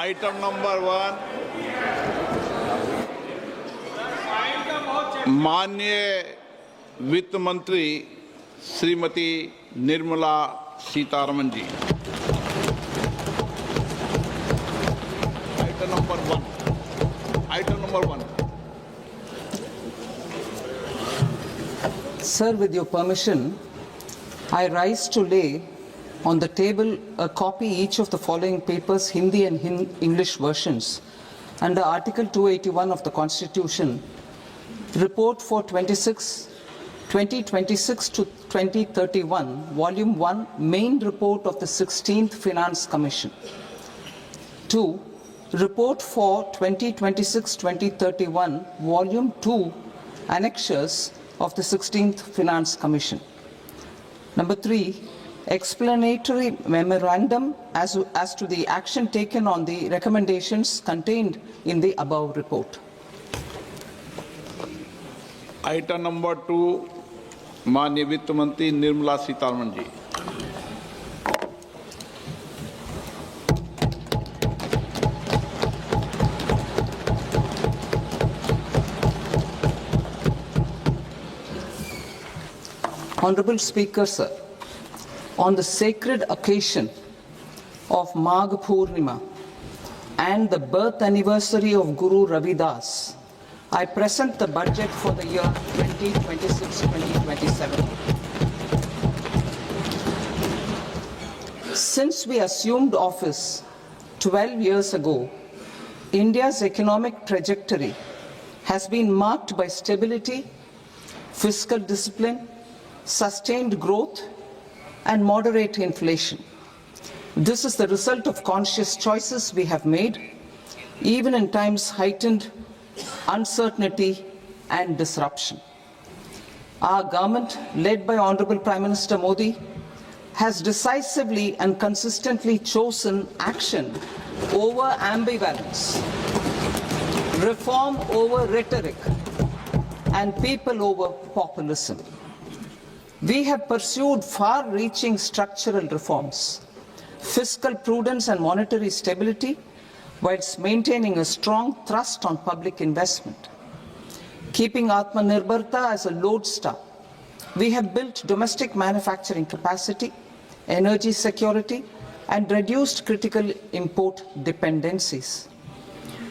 Item number 1, माननीय वित्त मंत्री श्रीमती निर्मला सीतारमन जी। Item number 1. Sir, with your permission, I rise to lay on the table a copy each of the following papers, Hindi and English versions, under Article 281 of the Constitution, Report for 2026 to 2031, Volume 1, Main Report of the 16th Finance Commission. 2. Report for 2026-2031, Volume 2, Annexures of the 16th Finance Commission. Number 3, explanatory memorandum as to the action taken on the recommendations contained in the above report. Item number 2, माननीय वित्त मंत्री निर्मला सीतारमन जी। Honorable Speaker, sir, on the sacred occasion of Magh Purnima and the birth anniversary of Guru Ravidas, I present the budget for the year 2026-2027. Since we assumed office 12 years ago, India's economic trajectory has been marked by stability, fiscal discipline, sustained growth, and moderate inflation. This is the result of conscious choices we have made, even in times heightened uncertainty and disruption. Our government, led by Honorable Prime Minister Modi, has decisively and consistently chosen action over ambivalence, reform over rhetoric, and people over populism. We have pursued far-reaching structural reforms, fiscal prudence and monetary stability, whilst maintaining a strong thrust on public investment. Keeping Atmanirbharta as a lodestar, we have built domestic manufacturing capacity, energy security, and reduced critical import dependencies.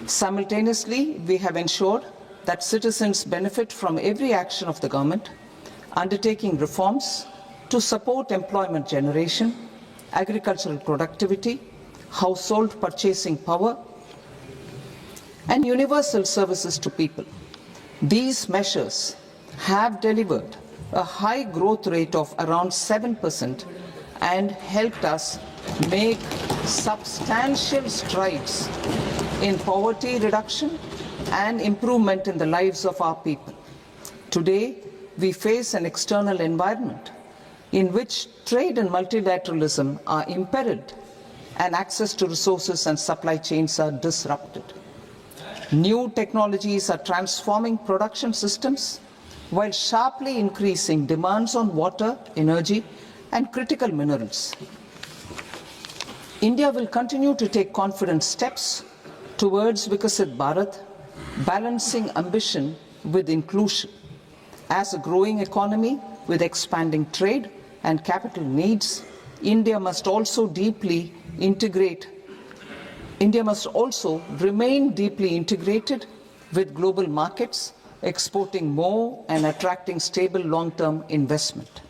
Simultaneously, we have ensured that citizens benefit from every action of the government, undertaking reforms to support employment generation, agricultural productivity, household purchasing power, and universal services to people. These measures have delivered a high growth rate of around 7% and helped us make substantial strides in poverty reduction and improvement in the lives of our people. Today, we face an external environment in which trade and multilateralism are imperiled and access to resources and supply chains are disrupted. New technologies are transforming production systems while sharply increasing demands on water, energy, and critical minerals. India will continue to take confident steps towards Vikasit Bharat, balancing ambition with inclusion. As a growing economy with expanding trade and capital needs, India must also remain deeply integrated with global markets, exporting more and attracting stable long-term investment.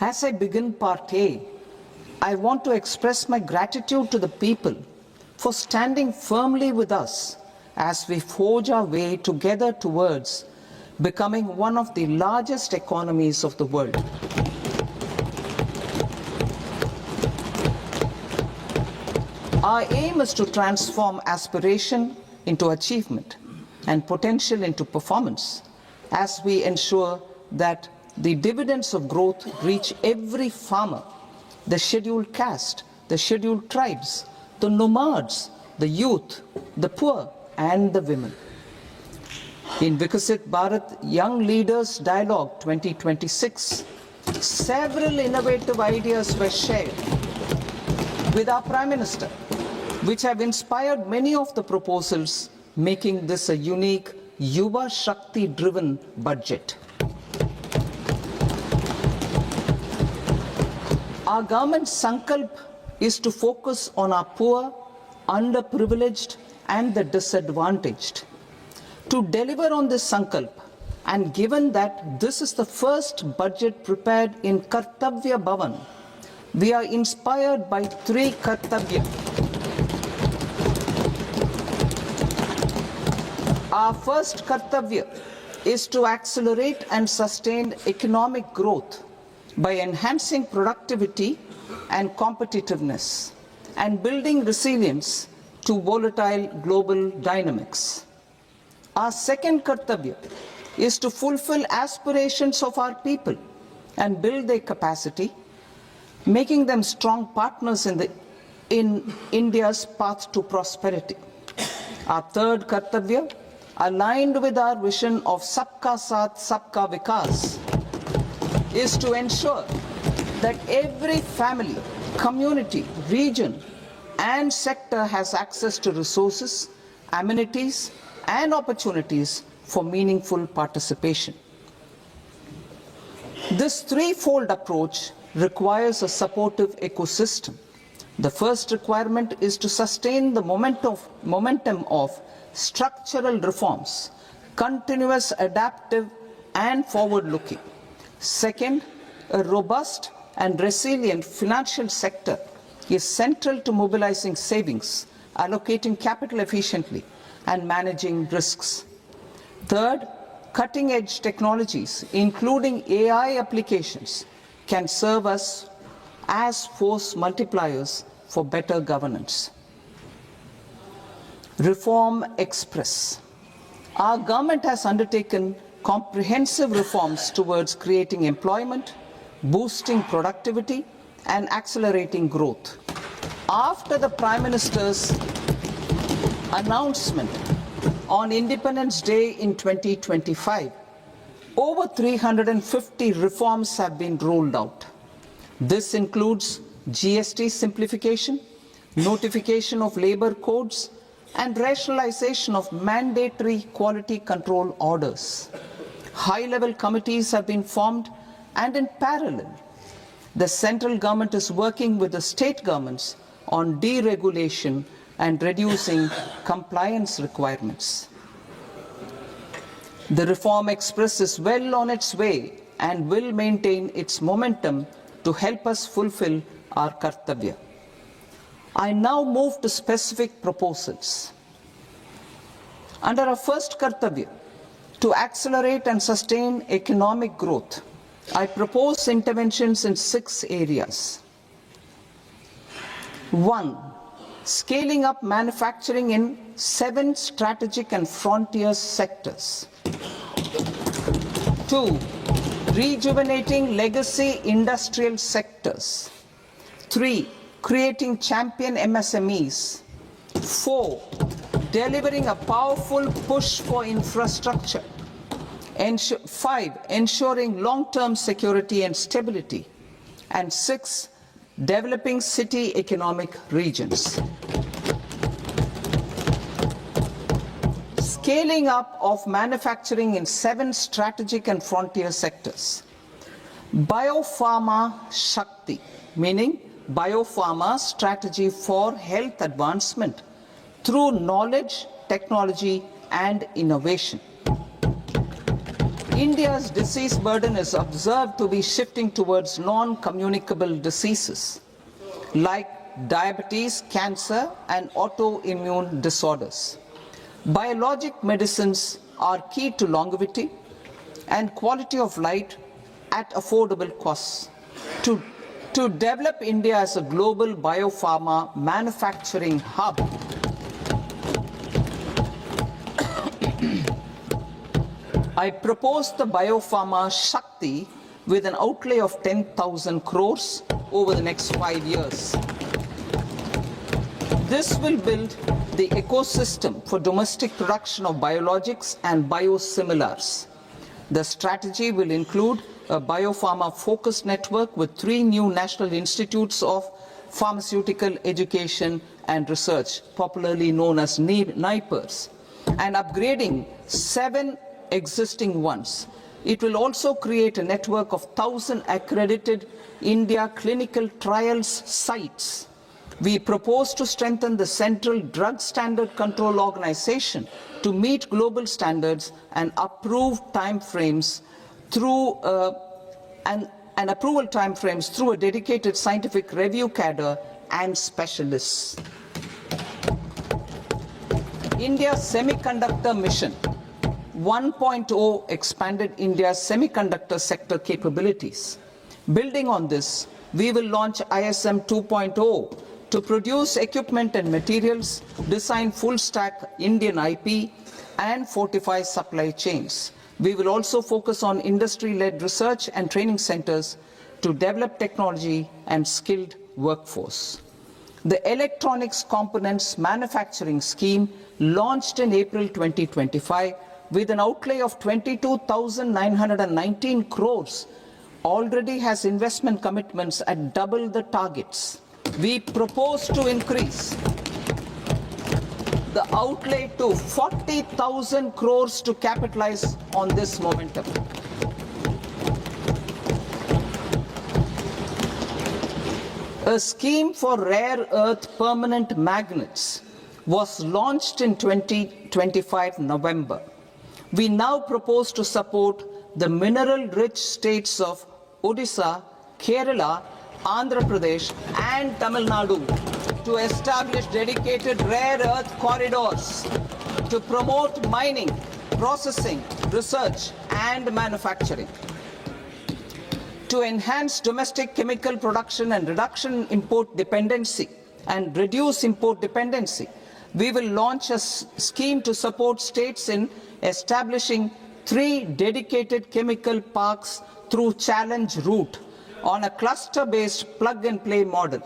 As I begin Part A, I want to express my gratitude to the people for standing firmly with us as we forge our way together towards becoming one of the largest economies of the world. Our aim is to transform aspiration into achievement and potential into performance as we ensure that the dividends of growth reach every farmer, the scheduled caste, the scheduled tribes, the nomads, the youth, the poor, and the women. In Vikasit Bharat Young Leaders Dialogue 2026, several innovative ideas were shared with our Prime Minister, which have inspired many of the proposals, making this a unique Yuva Shakti-driven budget. Our government's sankalp is to focus on our poor, underprivileged and the disadvantaged. To deliver on this sankalp, and given that this is the first budget prepared in Kartavya Bhavan, we are inspired by three Kartavya. Our first Kartavya is to accelerate and sustain economic growth by enhancing productivity and competitiveness and building resilience to volatile global dynamics. Our second Kartavya is to fulfill aspirations of our people and build their capacity, making them strong partners in India's path to prosperity. Our third Kartavya, aligned with our vision of Sabka Saath, Sabka Vikas, is to ensure that every family, community, region and sector has access to resources, amenities and opportunities for meaningful participation. This threefold approach requires a supportive ecosystem. The first requirement is to sustain the momentum of structural reforms, continuous, adaptive and forward-looking. Second, a robust and resilient financial sector is central to mobilizing savings, allocating capital efficiently and managing risks. Third, cutting-edge technologies, including AI applications, can serve us as force multipliers for better governance. Reform Express. Our government has undertaken comprehensive reforms towards creating employment, boosting productivity, and accelerating growth. After the Prime Minister's announcement on Independence Day in 2025, over 350 reforms have been rolled out. This includes GST simplification, notification of labor codes, and rationalization of mandatory quality control orders. High-level committees have been formed, and in parallel, the central government is working with the state governments on deregulation and reducing compliance requirements. The Reform Express is well on its way and will maintain its momentum to help us fulfill our Kartavya. I now move to specific proposals. Under our first Kartavya, to accelerate and sustain economic growth, I propose interventions in 6 areas. 1. Scaling up manufacturing in 7 strategic and frontier sectors. 2. Rejuvenating legacy industrial sectors. 3. Creating champion MSMEs. 4. Delivering a powerful push for infrastructure. 5. Ensuring long-term security and stability. And 6. Developing city economic regions. Scaling up of manufacturing in 7 strategic and frontier sectors. Biopharma Shakti, meaning biopharma strategy for health advancement through knowledge, technology and innovation. India's disease burden is observed to be shifting towards non-communicable diseases like diabetes, cancer and autoimmune disorders. Biologic medicines are key to longevity and quality of life at affordable costs. To develop India as a global biopharma manufacturing hub, I propose the Biopharma Shakti with an outlay of 10,000 crores over the next 5 years. This will build the ecosystem for domestic production of biologics and biosimilars. The strategy will include a biopharma focused network with 3 new national institutes of pharmaceutical education and research, popularly known as NIPERS, and upgrading 7 existing ones. It will also create a network of 1,000 accredited India clinical trials sites. We propose to strengthen the Central Drug Standard Control Organization to meet global standards and approve timeframes through and approval timeframes through a dedicated scientific review cadre and specialists. India's semiconductor mission 1.0 expanded India's semiconductor sector capabilities. Building on this, we will launch ISM 2.0 to produce equipment and materials, design full-stack Indian IP, and fortify supply chains. We will also focus on industry-led research and training centers to develop technology and skilled workforce. The Electronics Components Manufacturing Scheme, launched in April 2025 with an outlay of 22,919 crores, already has investment commitments at double the targets. We propose to increase the outlay to 40,000 crores to capitalize on this momentum. A scheme for rare earth permanent magnets was launched in 2025 November. We now propose to support the mineral-rich states of Odisha, Kerala, Andhra Pradesh and Tamil Nadu to establish dedicated rare earth corridors to promote mining, processing, research and manufacturing. To enhance domestic chemical production and reduction import dependency and reduce import dependency, we will launch a scheme to support states in establishing 3 dedicated chemical parks through challenge route on a cluster-based plug-and-play model.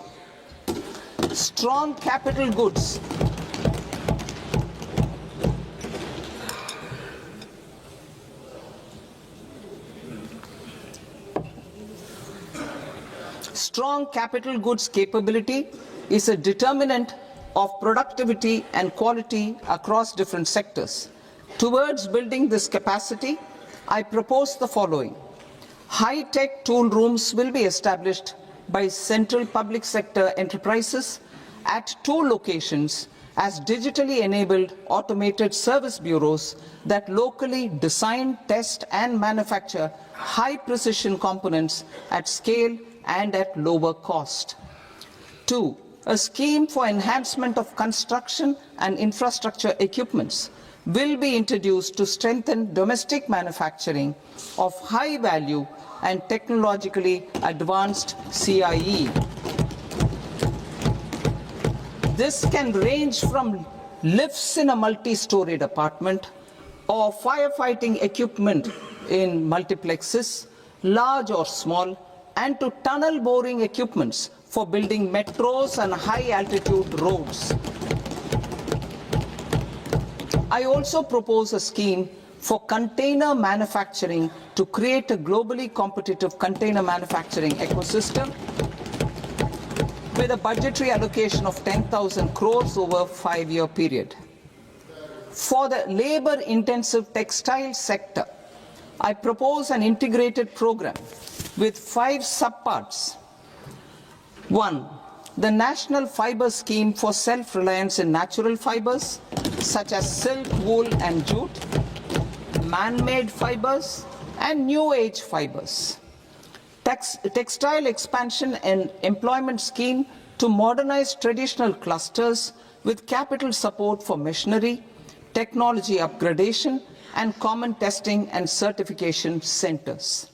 Strong capital goods. Strong capital goods capability is a determinant of productivity and quality across different sectors. Towards building this capacity, I propose the following. High-tech tool rooms will be established by central public sector enterprises at 2 locations as digitally enabled automated service bureaus that locally design, test and manufacture high-precision components at scale and at lower cost. 2. A scheme for enhancement of construction and infrastructure equipments will be introduced to strengthen domestic manufacturing of high value and technologically advanced CIE. This can range from lifts in a multi-storied apartment or firefighting equipment in multiplexes, large or small, and to tunnel boring equipments for building metros and high-altitude roads. I also propose a scheme for container manufacturing to create a globally competitive container manufacturing ecosystem with a budgetary allocation of 10,000 crores over a 5-year period. For the labor-intensive textile sector, I propose an integrated program with 5 subparts. 1. The National Fiber Scheme for self-reliance in natural fibers, such as silk, wool and jute, man-made fibers and new age fibers. Textile expansion and employment scheme to modernize traditional clusters with capital support for machinery, technology upgradation and common testing and certification centers.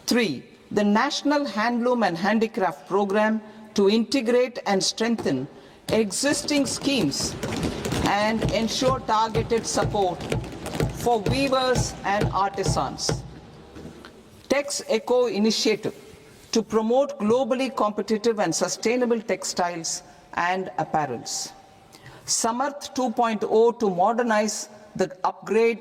3. The National Handloom and Handicraft Program to integrate and strengthen existing schemes and ensure targeted support for weavers and artisans. Tex Eco Initiative to promote globally competitive and sustainable textiles and apparels. Samarth 2.0 to modernize the upgrade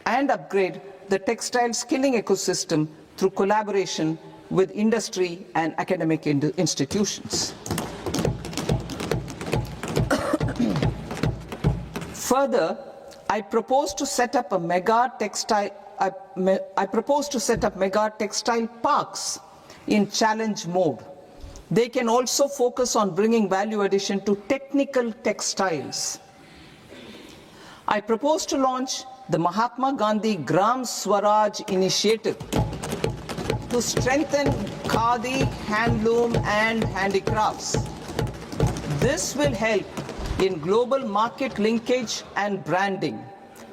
the textile skilling ecosystem through collaboration with industry and academic institutions. Further, I propose to set up mega textile parks in challenge mode. They can also focus on bringing value addition to technical textiles. I propose to launch the Mahatma Gandhi Gram Swaraj initiative to strengthen khadi, handloom and handicrafts. This will help in global market linkage and branding.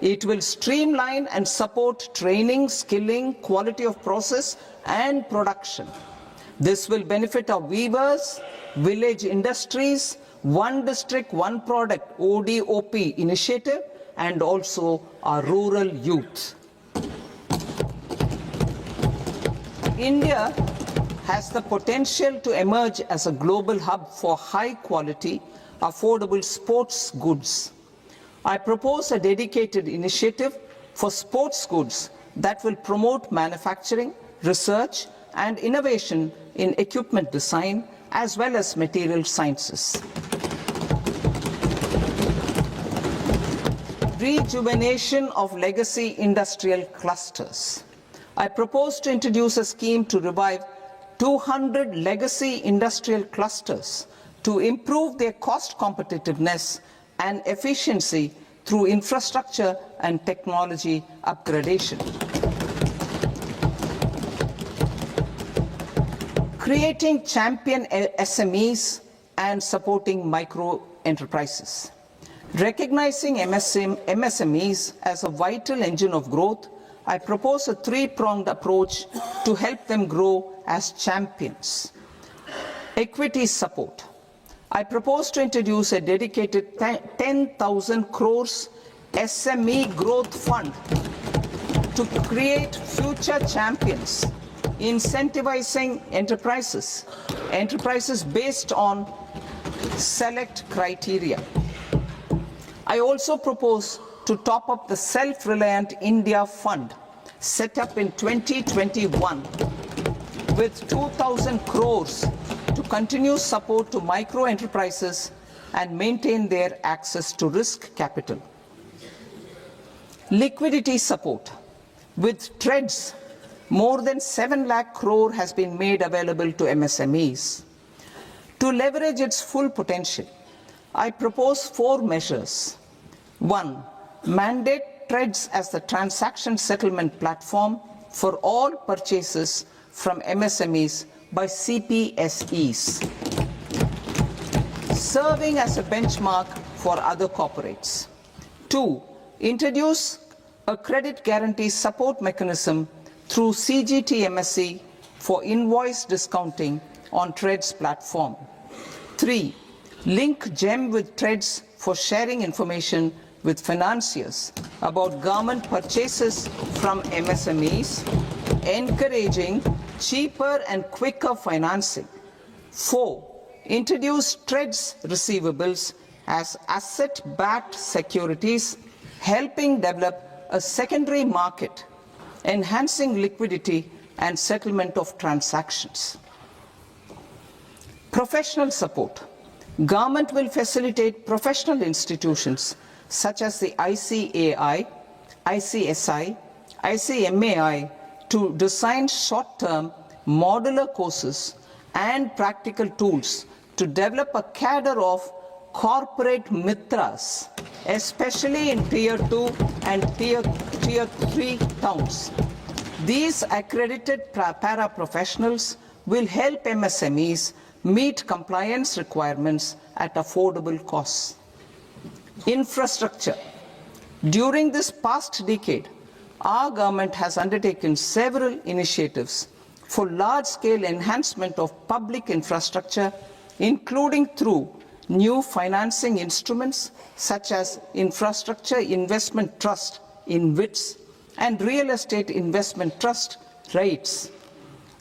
It will streamline and support training, skilling, quality of process and production. This will benefit our weavers, village industries, one district, one product ODOP initiative, and also our rural youth. India has the potential to emerge as a global hub for high quality, affordable sports goods. I propose a dedicated initiative for sports goods that will promote manufacturing, research, and innovation in equipment design as well as material sciences. Rejuvenation of legacy industrial clusters. I propose to introduce a scheme to revive 200 legacy industrial clusters to improve their cost competitiveness and efficiency through infrastructure and technology upgradation. Creating champion SMEs and supporting micro enterprises. Recognizing MSMEs as a vital engine of growth, I propose a three-pronged approach to help them grow as champions. Equity support. I propose to introduce a dedicated 10,000 crores SME growth fund to create future champions, incentivizing enterprises based on select criteria. I also propose to top up the Self-Reliant India Fund set up in 2021 with 2,000 crores to continue support to micro enterprises and maintain their access to risk capital. Liquidity support. With TREDS, more than 7 lakh crore has been made available to MSMEs. To leverage its full potential, I propose 4 measures. 1. Mandate TREDS as the transaction settlement platform for all purchases from MSMEs by CPSEs, serving as a benchmark for other corporates. 2. Introduce a credit guarantee support mechanism through CGT-MSE for invoice discounting on TREDS platform. 3. Link GEM with TREDS for sharing information with financiers about government purchases from MSMEs, encouraging cheaper and quicker financing. 4. Introduce TREDS receivables as asset-backed securities, helping develop a secondary market, enhancing liquidity and settlement of transactions. Professional support. Government will facilitate professional institutions such as the ICAI, ICSI, ICMAI to design short-term modular courses and practical tools to develop a cadre of corporate mitras, especially in Tier 2 and Tier 3 towns. These accredited para-professionals will help MSMEs meet compliance requirements at affordable costs. Infrastructure. During this past decade, our government has undertaken several initiatives for large-scale enhancement of public infrastructure, including through new financing instruments such as Infrastructure Investment Trust (InvITs) and Real Estate Investment Trust (REITs),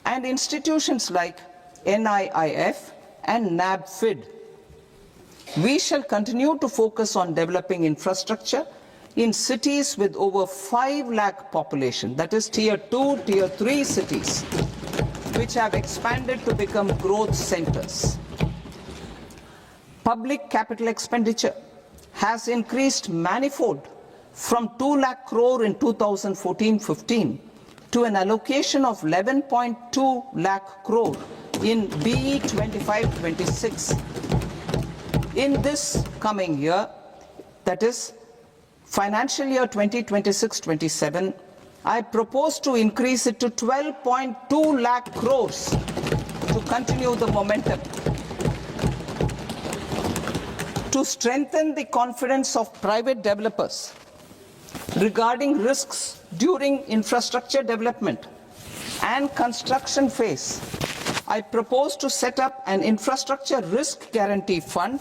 and institutions like NIIF and NABFID. We shall continue to focus on developing infrastructure in cities with over 5 lakh population, that is Tier 2, Tier 3 cities, which have expanded to become growth centers. Public capital expenditure has increased manifold from 2 lakh crore in 2014-15 to an allocation of 11.2 lakh crore in BE 25-26. In this coming year, that is financial year 2026-27, I propose to increase it to 12.2 lakh crores to continue the momentum. To strengthen the confidence of private developers regarding risks during infrastructure development and construction phase, I propose to set up an infrastructure risk guarantee fund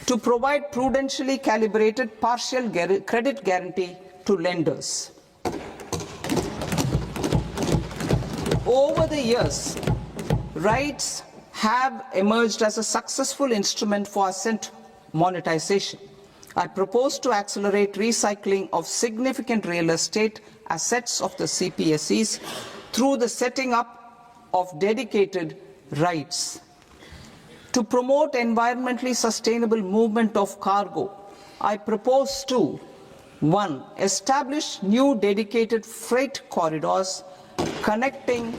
to provide prudentially calibrated partial credit guarantee to lenders. Over the years, RITES have emerged as a successful instrument for asset monetization. I propose to accelerate recycling of significant real estate assets of the CPSEs through the setting up of dedicated RITES. To promote environmentally sustainable movement of cargo, I propose to 1. Establish new dedicated freight corridors connecting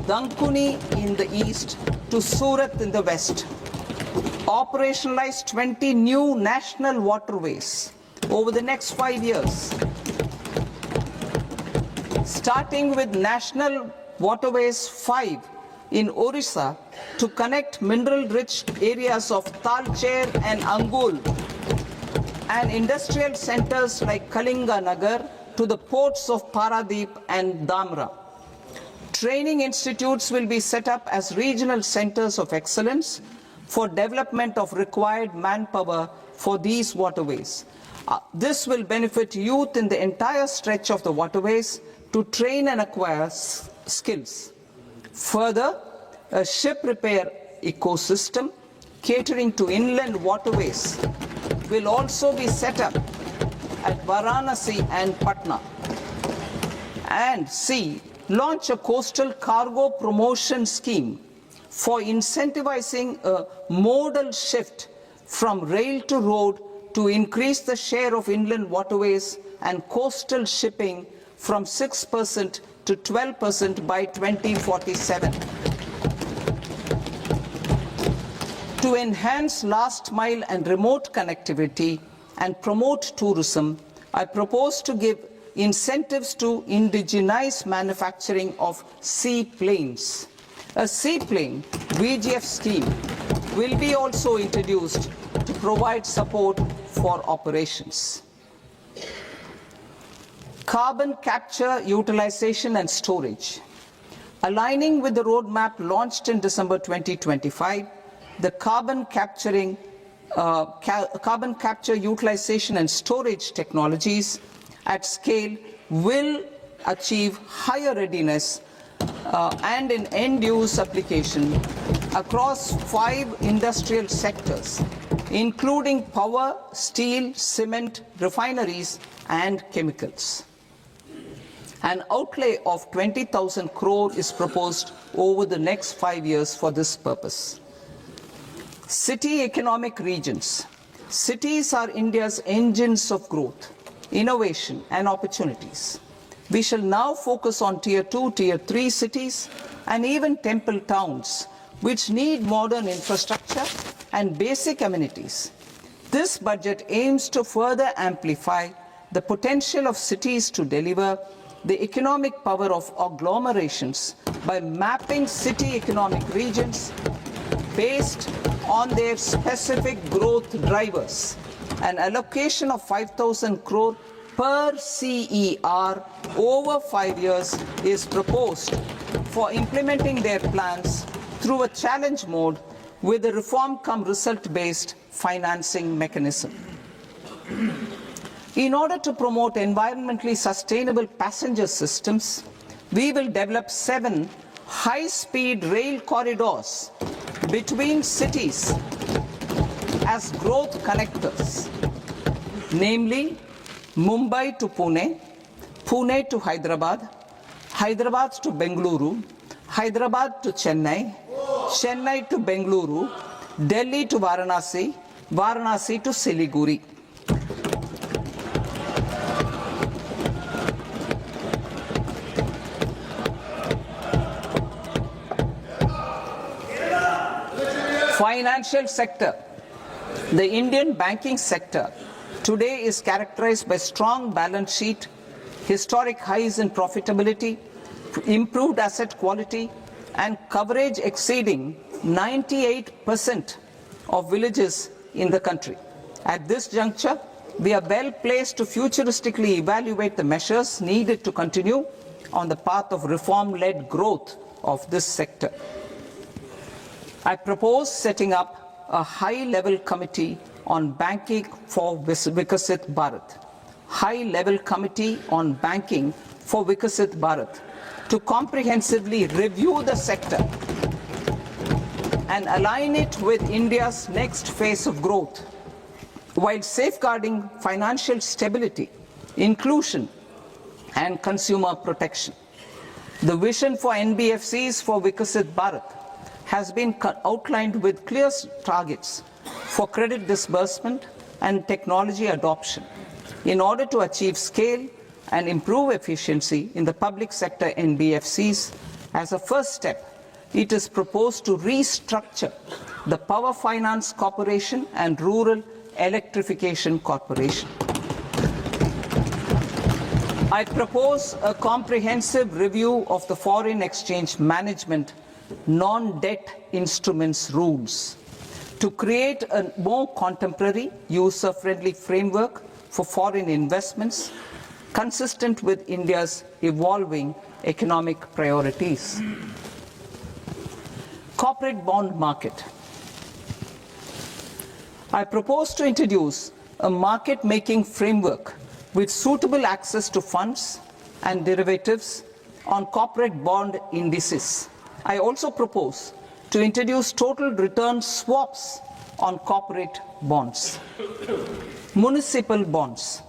Dankuni in the east to Surat in the west. Operationalize 20 new national waterways over the next 5 years, starting with National Waterways 5 in Orissa to connect mineral-rich areas of Talcher and Angul and industrial centers like Kalinga Nagar to the ports of Paradeep and Dhamra. Training institutes will be set up as regional centers of excellence for development of required manpower for these waterways. This will benefit youth in the entire stretch of the waterways to train and acquire skills. Further, a ship repair ecosystem catering to inland waterways will also be set up at Varanasi and Patna. And C, launch a coastal cargo promotion scheme for incentivizing a modal shift from rail to road to increase the share of inland waterways and coastal shipping from 6% to 12% by 2047. To enhance last mile and remote connectivity and promote tourism, I propose to give incentives to indigenize manufacturing of seaplanes. A seaplane VGF scheme will be also introduced to provide support for operations. Carbon capture, utilization and storage. Aligning with the roadmap launched in December 2025, the carbon capture, utilization and storage technologies at scale will achieve higher readiness and in end-use application across 5 industrial sectors, including power, steel, cement, refineries, and chemicals. An outlay of 20,000 crore is proposed over the next 5 years for this purpose. City economic regions. Cities are India's engines of growth, innovation, and opportunities. We shall now focus on Tier 2, Tier 3 cities, and even temple towns, which need modern infrastructure and basic amenities. This budget aims to further amplify the potential of cities to deliver the economic power of agglomerations by mapping city economic regions based on their specific growth drivers. An allocation of 5,000 crore per CER over 5 years is proposed for implementing their plans through a challenge mode with a reform-cum-result-based financing mechanism. In order to promote environmentally sustainable passenger systems, we will develop 7 high-speed rail corridors between cities as growth connectors, namely Mumbai to Pune, Pune to Hyderabad, Hyderabad to Bengaluru, Hyderabad to Chennai, Chennai to Bengaluru, Delhi to Varanasi, Varanasi to Siliguri. Financial sector. The Indian banking sector today is characterized by strong balance sheet, historic highs in profitability, improved asset quality, and coverage exceeding 98% of villages in the country. At this juncture, we are well placed to futuristically evaluate the measures needed to continue on the path of reform-led growth of this sector. I propose setting up a high-level committee on banking for Vikasit Bharat. High-level committee on banking for Vikasit Bharat to comprehensively review the sector and align it with India's next phase of growth, while safeguarding financial stability, inclusion, and consumer protection. The vision for NBFCs for Vikasit Bharat has been outlined with clear targets for credit disbursement and technology adoption in order to achieve scale and improve efficiency in the public sector NBFCs. As a first step, it is proposed to restructure the Power Finance Corporation and Rural Electrification Corporation. I propose a comprehensive review of the foreign exchange management non-debt instruments rules to create a more contemporary, user-friendly framework for foreign investments consistent with India's evolving economic priorities. Corporate bond market. I propose to introduce a market-making framework with suitable access to funds and derivatives on corporate bond indices. I also propose to introduce total return swaps on corporate bonds. Municipal bonds.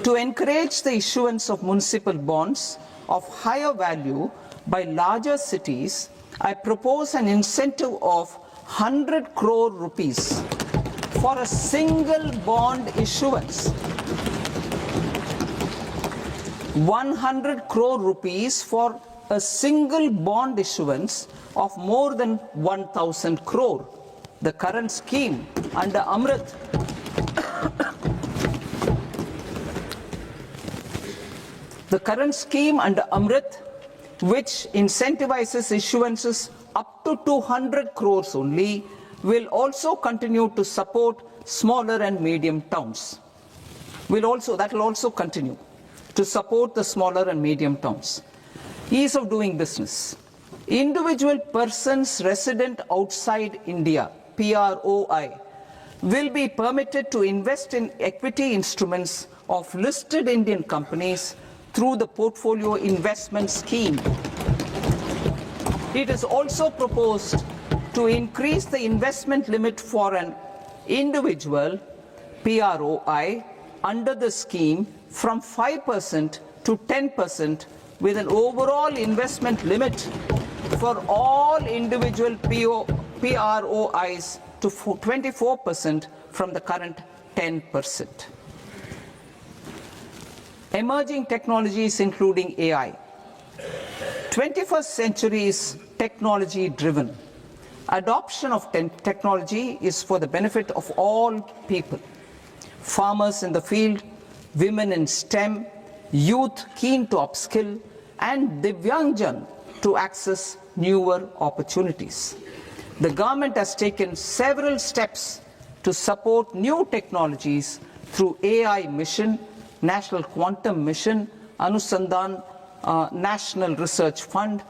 To encourage the issuance of municipal bonds of higher value by larger cities, I propose an incentive of 100 crore rupees for a single bond issuance. 100 crore rupees for a single bond issuance of more than 1,000 crore. The current scheme under Amrit which incentivizes issuances up to 200 crores only, will also continue to support smaller and medium towns. That will also continue to support the smaller and medium towns. Ease of doing business. Individual persons resident outside India, PROI, will be permitted to invest in equity instruments of listed Indian companies through the Portfolio Investment Scheme. It is also proposed to increase the investment limit for an individual PROI under the scheme from 5% to 10%, with an overall investment limit for all individual PROIs to 24% from the current 10%. Emerging technologies including AI. 21st century is technology driven. Adoption of technology is for the benefit of all people. Farmers in the field, women in STEM, youth keen to upskill, and Divyangjan to access newer opportunities. The government has taken several steps to support new technologies through AI Mission, National Quantum Mission, Anusandhan National Research Fund,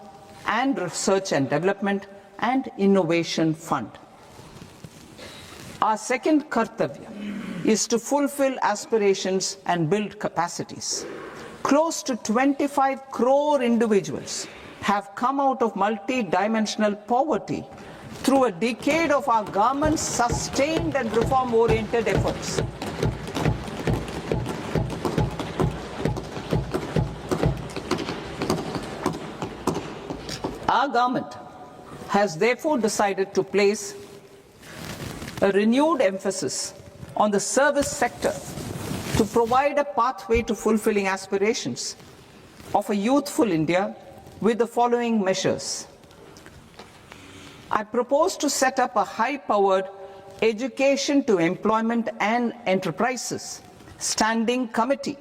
and Research and Development and Innovation Fund. Our second kartavya is to fulfill aspirations and build capacities. Close to 25 crore individuals have come out of multi-dimensional poverty through a decade of our government's sustained and reform-oriented efforts. Our government has therefore decided to place a renewed emphasis on the service sector to provide a pathway to fulfilling aspirations of a youthful India with the following measures. I propose to set up a high-powered Education to Employment and Enterprises Standing Committee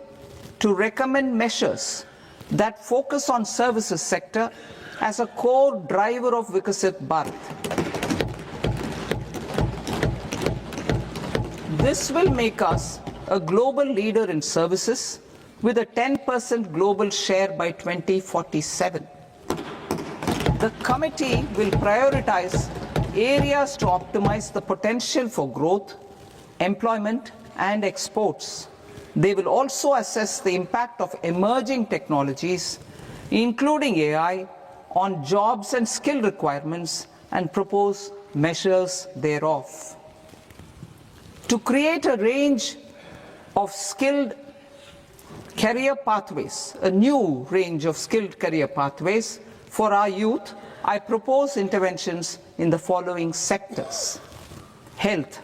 to recommend measures that focus on services sector as a core driver of Vikasit Bharat. This will make us a global leader in services with a 10% global share by 2047. The committee will prioritize areas to optimize the potential for growth, employment, and exports. They will also assess the impact of emerging technologies, including AI, on jobs and skill requirements and propose measures thereof. To create a range of skilled career pathways, a new range of skilled career pathways for our youth, I propose interventions in the following sectors. Health.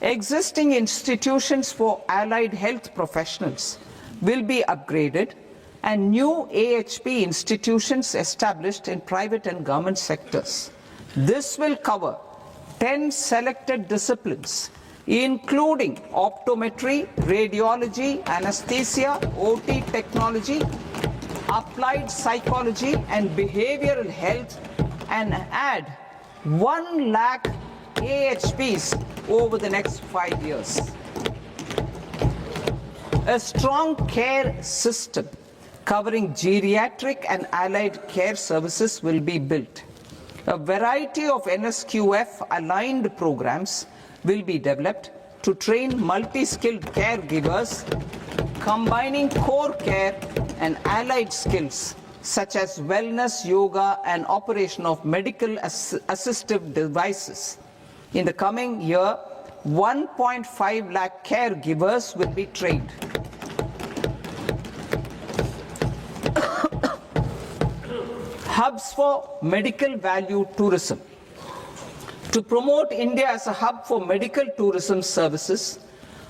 Existing institutions for allied health professionals will be upgraded and new AHP institutions established in private and government sectors. This will cover 10 selected disciplines, including optometry, radiology, anesthesia, OT technology, applied psychology and behavioral health, and add 1 lakh AHPs over the next 5 years. A strong care system covering geriatric and allied care services will be built. A variety of NSQF aligned programs will be developed to train multi-skilled caregivers, combining core care and allied skills such as wellness, yoga, and operation of medical assistive devices. In the coming year, 1.5 lakh caregivers will be trained. Hubs for medical value tourism. To promote India as a hub for medical tourism services,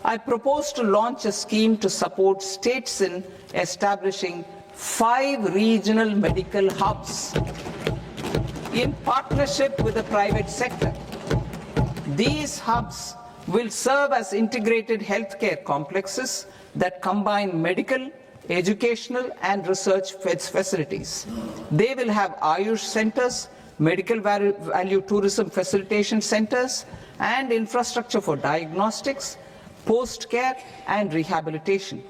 I propose to launch a scheme to support states in establishing 5 regional medical hubs in partnership with the private sector. These hubs will serve as integrated healthcare complexes that combine medical, educational, and research facilities. They will have Ayush centers, medical value tourism facilitation centers, and infrastructure for diagnostics, post-care, and rehabilitation.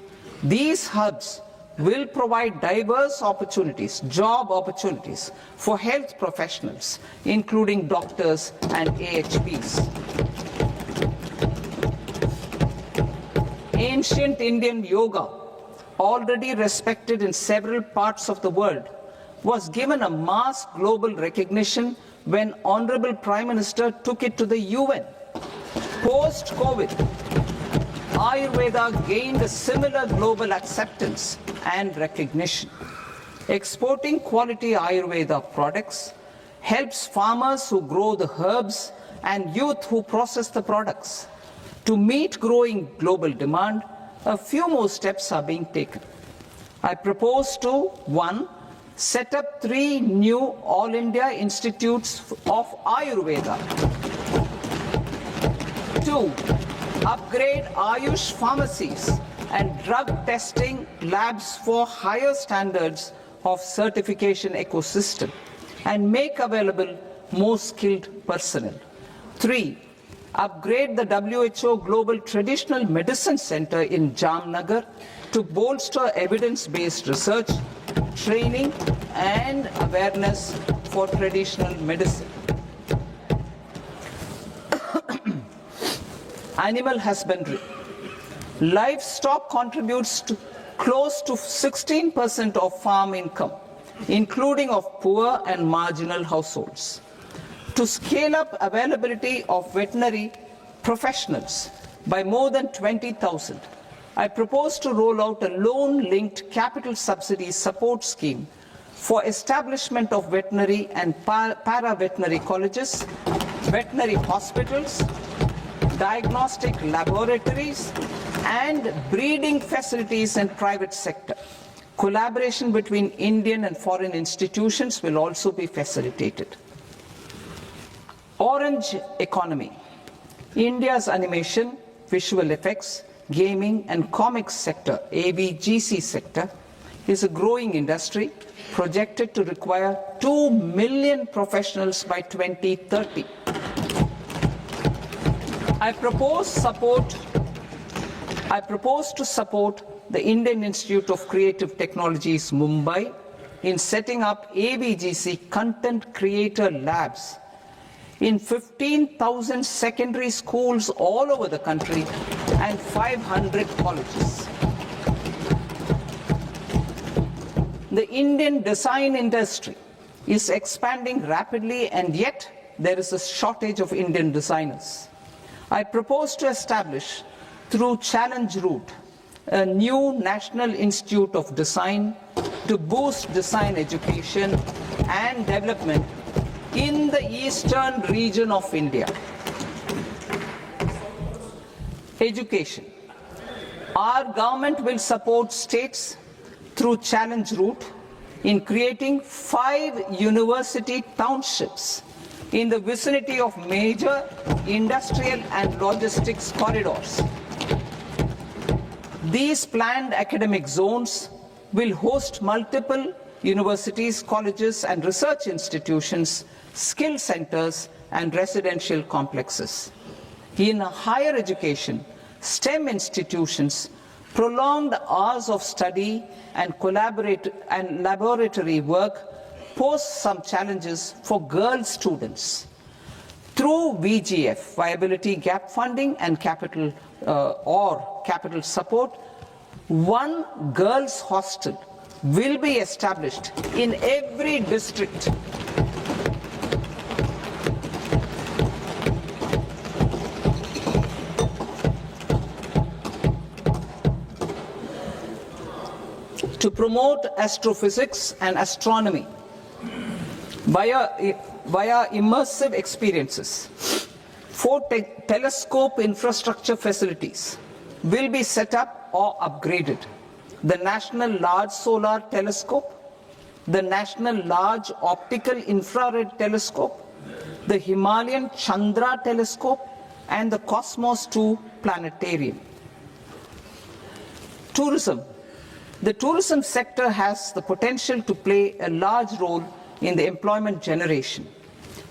These hubs will provide diverse opportunities, job opportunities for health professionals, including doctors and AHPs. Ancient Indian yoga, already respected in several parts of the world, was given a mass global recognition when Honorable Prime Minister took it to the UN. Post-COVID, Ayurveda gained a similar global acceptance and recognition. Exporting quality Ayurveda products helps farmers who grow the herbs and youth who process the products. To meet growing global demand, a few more steps are being taken. I propose to 1. Set up 3 new All India Institutes of Ayurveda. 2. Upgrade Ayush pharmacies and drug testing labs for higher standards of certification ecosystem and make available more skilled personnel. 3. Upgrade the WHO Global Traditional Medicine Center in Jamnagar to bolster evidence-based research, training, and awareness for traditional medicine. Animal husbandry. Livestock contributes to close to 16% of farm income, including of poor and marginal households. To scale up availability of veterinary professionals by more than 20,000, I propose to roll out a loan-linked capital subsidy support scheme for establishment of veterinary and para-veterinary colleges, veterinary hospitals, diagnostic laboratories, and breeding facilities in private sector. Collaboration between Indian and foreign institutions will also be facilitated. Orange economy. India's animation, visual effects, gaming and comics sector, AVGC sector, is a growing industry projected to require 2 million professionals by 2030. I propose to support the Indian Institute of Creative Technologies, Mumbai, in setting up AVGC content creator labs in 15,000 secondary schools all over the country and 500 colleges. The Indian design industry is expanding rapidly, and yet there is a shortage of Indian designers. I propose to establish, through challenge route, a new National Institute of Design to boost design education and development in the eastern region of India. Education. Our government will support states through challenge route in creating 5 university townships in the vicinity of major industrial and logistics corridors. These planned academic zones will host multiple universities, colleges and research institutions, skill centers and residential complexes. In higher education, STEM institutions, prolonged hours of study and laboratory work pose some challenges for girl students. Through VGF, viability gap funding and capital support, one girls' hostel will be established in every district. To promote astrophysics and astronomy via immersive experiences, 4 telescope infrastructure facilities will be set up or upgraded. The National Large Solar Telescope, the National Large Optical Infrared Telescope, the Himalayan Chandra Telescope, and the Cosmos 2 Planetarium. Tourism. The tourism sector has the potential to play a large role in the employment generation,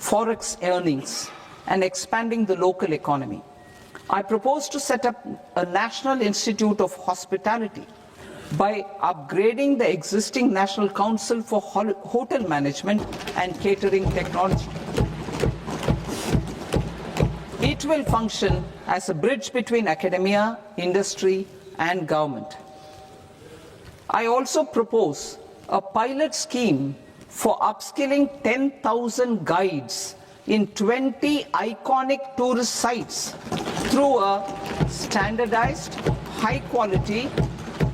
forex earnings, and expanding the local economy. I propose to set up a National Institute of Hospitality by upgrading the existing National Council for Hotel Management and Catering Technology. It will function as a bridge between academia, industry, and government. I also propose a pilot scheme for upskilling 10,000 guides in 20 iconic tourist sites through a standardized, high-quality,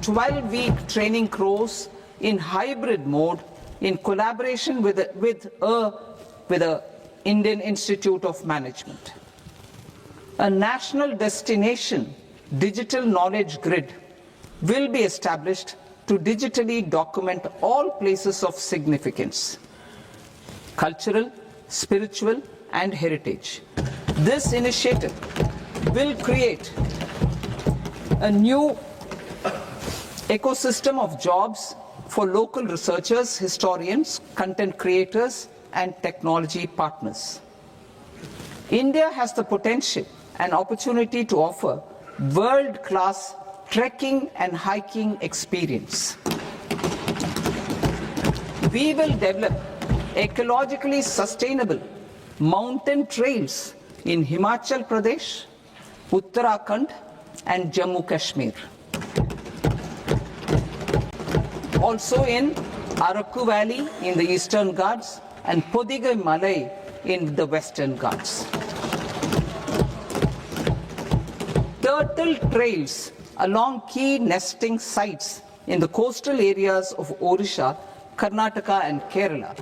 12-week training course in hybrid mode in collaboration with the Indian Institute of Management. A national destination digital knowledge grid will be established to digitally document all places of significance, cultural, spiritual, and heritage. This initiative will create a new ecosystem of jobs for local researchers, historians, content creators, and technology partners. India has the potential and opportunity to offer world-class trekking and hiking experience. We will develop ecologically sustainable mountain trails in Himachal Pradesh, Uttarakhand, and Jammu Kashmir. Also in Araku Valley in the Eastern Ghats and Podigai Malai in the Western Ghats. Turtle trails along key nesting sites in the coastal areas of Odisha Karnataka and Kerala.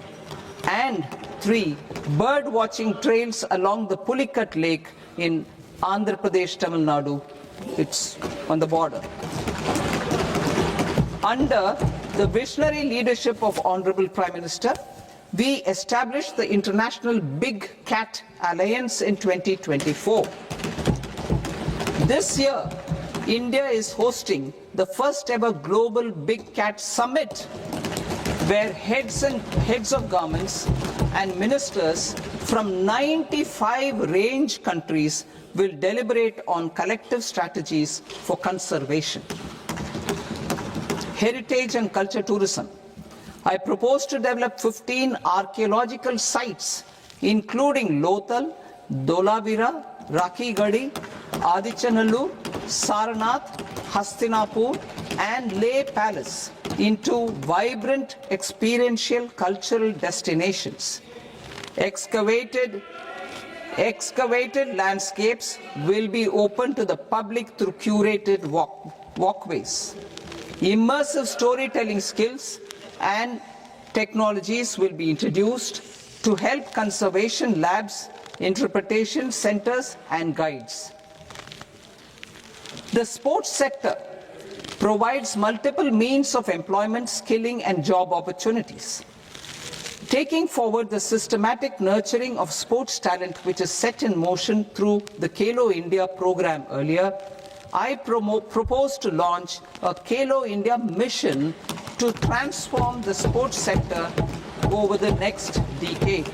And 3, bird watching trails along the Pulikat Lake in Andhra Pradesh, Tamil Nadu. It's on the border. Under the visionary leadership of Honorable Prime Minister, we established the International Big Cat Alliance in 2024. This year, India is hosting the first ever Global Big Cat Summit, where heads of governments and ministers from 95 range countries will deliberate on collective strategies for conservation. Heritage and culture tourism. I propose to develop 15 archaeological sites, including Lothal, Dolavira, Rakhi-Gadi, Adichanallur, Saranath, Hastinapur, and Leh Palace into vibrant experiential cultural destinations. Excavated landscapes will be open to the public through curated walkways. Immersive storytelling skills and technologies will be introduced to help conservation labs, interpretation centers, and guides. The sports sector provides multiple means of employment, skilling, and job opportunities. Taking forward the systematic nurturing of sports talent which is set in motion through the Khelo India program earlier, I propose to launch a Khelo India mission to transform the sports sector over the next decade.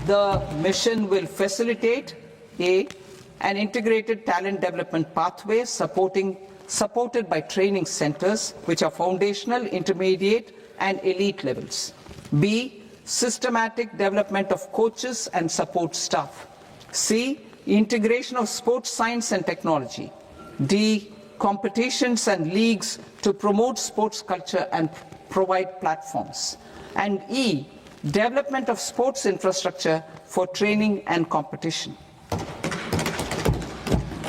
The mission will facilitate an integrated talent development pathway supported by training centers which are foundational, intermediate, and elite levels. B, systematic development of coaches and support staff. C, integration of sports science and technology. D, competitions and leagues to promote sports culture and provide platforms. And E, development of sports infrastructure for training and competition.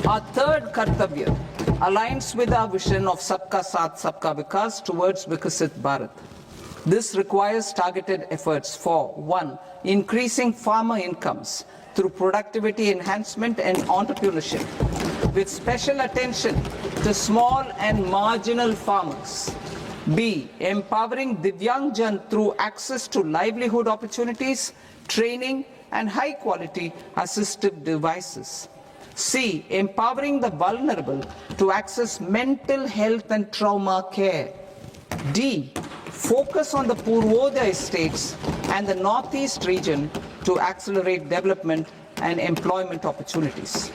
Our third Kartavya aligns with our vision of Sabka Saath, Sabka Vikas towards Vikasit Bharat. This requires targeted efforts for 1, increasing farmer incomes through productivity enhancement and entrepreneurship, with special attention to small and marginal farmers. B, empowering Divyangjan through access to livelihood opportunities, training, and high-quality assistive devices. C, empowering the vulnerable to access mental health and trauma care. D, focus on the Purvodaya states and the Northeast region to accelerate development and employment opportunities.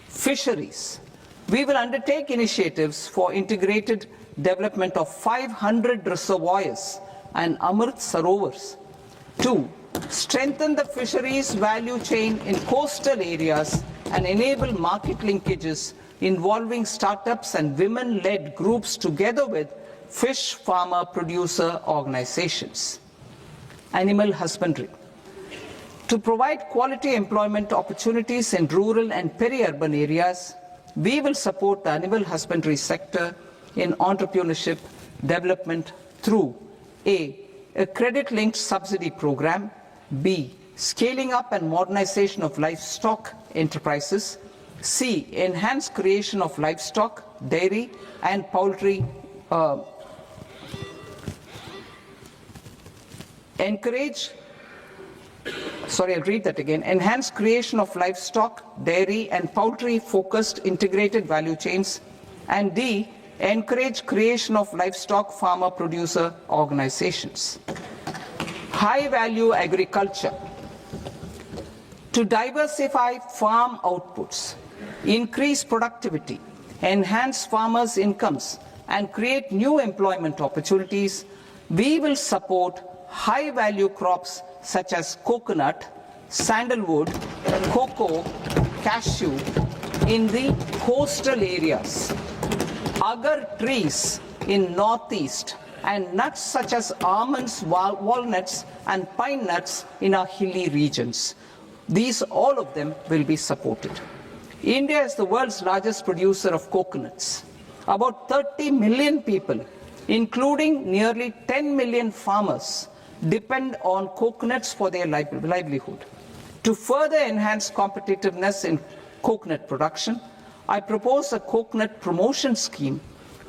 Fisheries. We will undertake initiatives for integrated development of 500 reservoirs and Amrit Sarovars. 2, strengthen the fisheries value chain in coastal areas and enable market linkages involving startups and women-led groups together with fish farmer producer organizations. Animal husbandry. To provide quality employment opportunities in rural and peri-urban areas, we will support the animal husbandry sector in entrepreneurship development through A, credit-linked subsidy program, B, scaling up and modernization of livestock enterprises, C, enhanced creation of livestock, dairy, and poultry enhanced creation of livestock, dairy, and poultry-focused integrated value chains, and D, encourage creation of livestock farmer-producer organizations. High-value agriculture. To diversify farm outputs, increase productivity, enhance farmers' incomes, and create new employment opportunities, we will support high-value crops such as coconut, sandalwood, cocoa, cashew in the coastal areas, agar trees in northeast, and nuts such as almonds, walnuts, and pine nuts in our hilly regions. These, all of them, will be supported. India is the world's largest producer of coconuts. About 30 million people including nearly 10 million farmers, depend on coconuts for their livelihood. To further enhance competitiveness in coconut production, I propose a coconut promotion scheme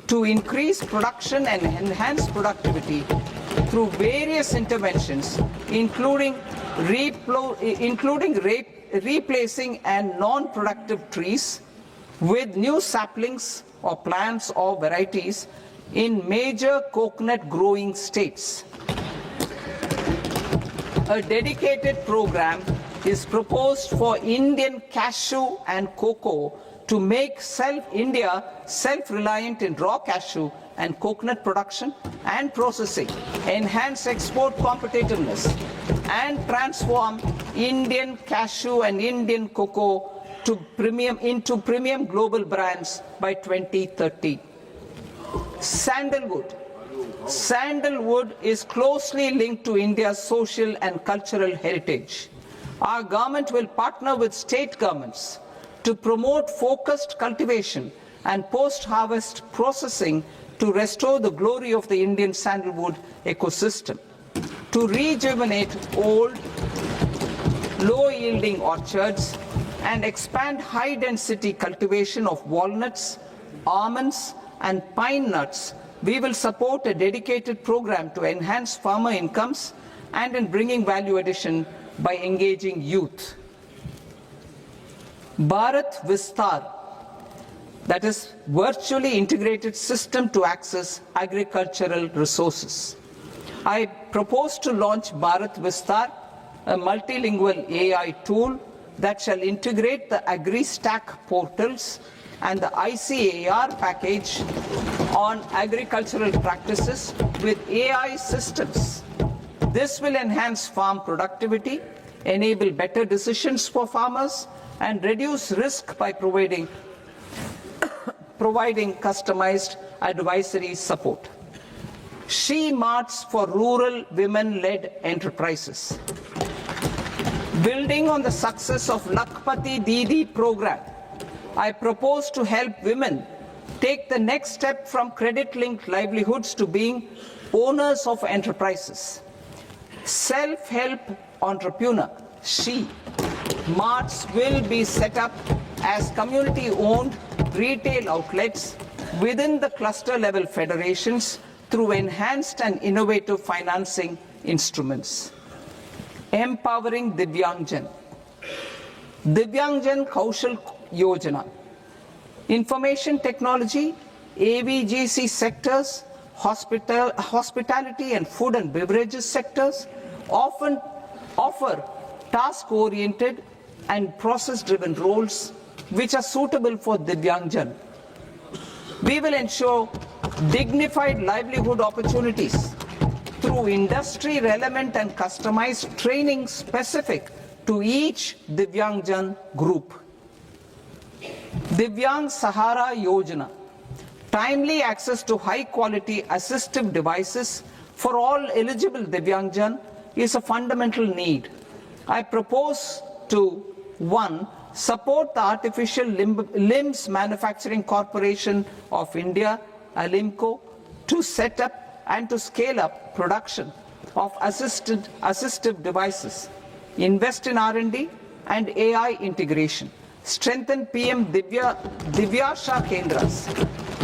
to increase production and enhance productivity through various interventions, including replacing and non-productive trees with new saplings or plants or varieties in major coconut growing states. A dedicated program is proposed for Indian cashew and cocoa to make India self-reliant in raw cashew and coconut production and processing, enhance export competitiveness, and transform Indian cashew and Indian cocoa into premium global brands by 2030. Sandalwood. Sandalwood is closely linked to India's social and cultural heritage. Our government will partner with state governments to promote focused cultivation and post-harvest processing to restore the glory of the Indian sandalwood ecosystem, to rejuvenate old, low-yielding orchards and expand high-density cultivation of walnuts, almonds, and pine nuts. We will support a dedicated program to enhance farmer incomes and in bringing value addition by engaging youth. Bharat Vistar, that is virtually integrated system to access agricultural resources. I propose to launch Bharat Vistar, a multilingual AI tool that shall integrate the AgriStack portals and the ICAR package on agricultural practices with AI systems. This will enhance farm productivity, enable better decisions for farmers, and reduce risk by providing customized advisory support. She Marts for rural women-led enterprises. Building on the success of Lakpati Didi program, I propose to help women take the next step from credit-linked livelihoods to being owners of enterprises. Self-help entrepreneur, She Marts will be set up as community-owned retail outlets within the cluster-level federations through enhanced and innovative financing instruments. Empowering Divyangjan. Divyangjan Kaushal Yojana. Information technology, AVGC sectors, hospitality and food and beverages sectors often offer task-oriented and process-driven roles which are suitable for Divyangjan. We will ensure dignified livelihood opportunities through industry-relevant and customized training specific to each Divyangjan group. Divyang Sahara Yojana. Timely access to high-quality assistive devices for all eligible Divyangjan is a fundamental need. I propose to 1. Support the Artificial Limbs Manufacturing Corporation of India, Alimco, to set up and to scale up production of assistive devices, invest in R&D and AI integration, strengthen PM Divyasha Kendras,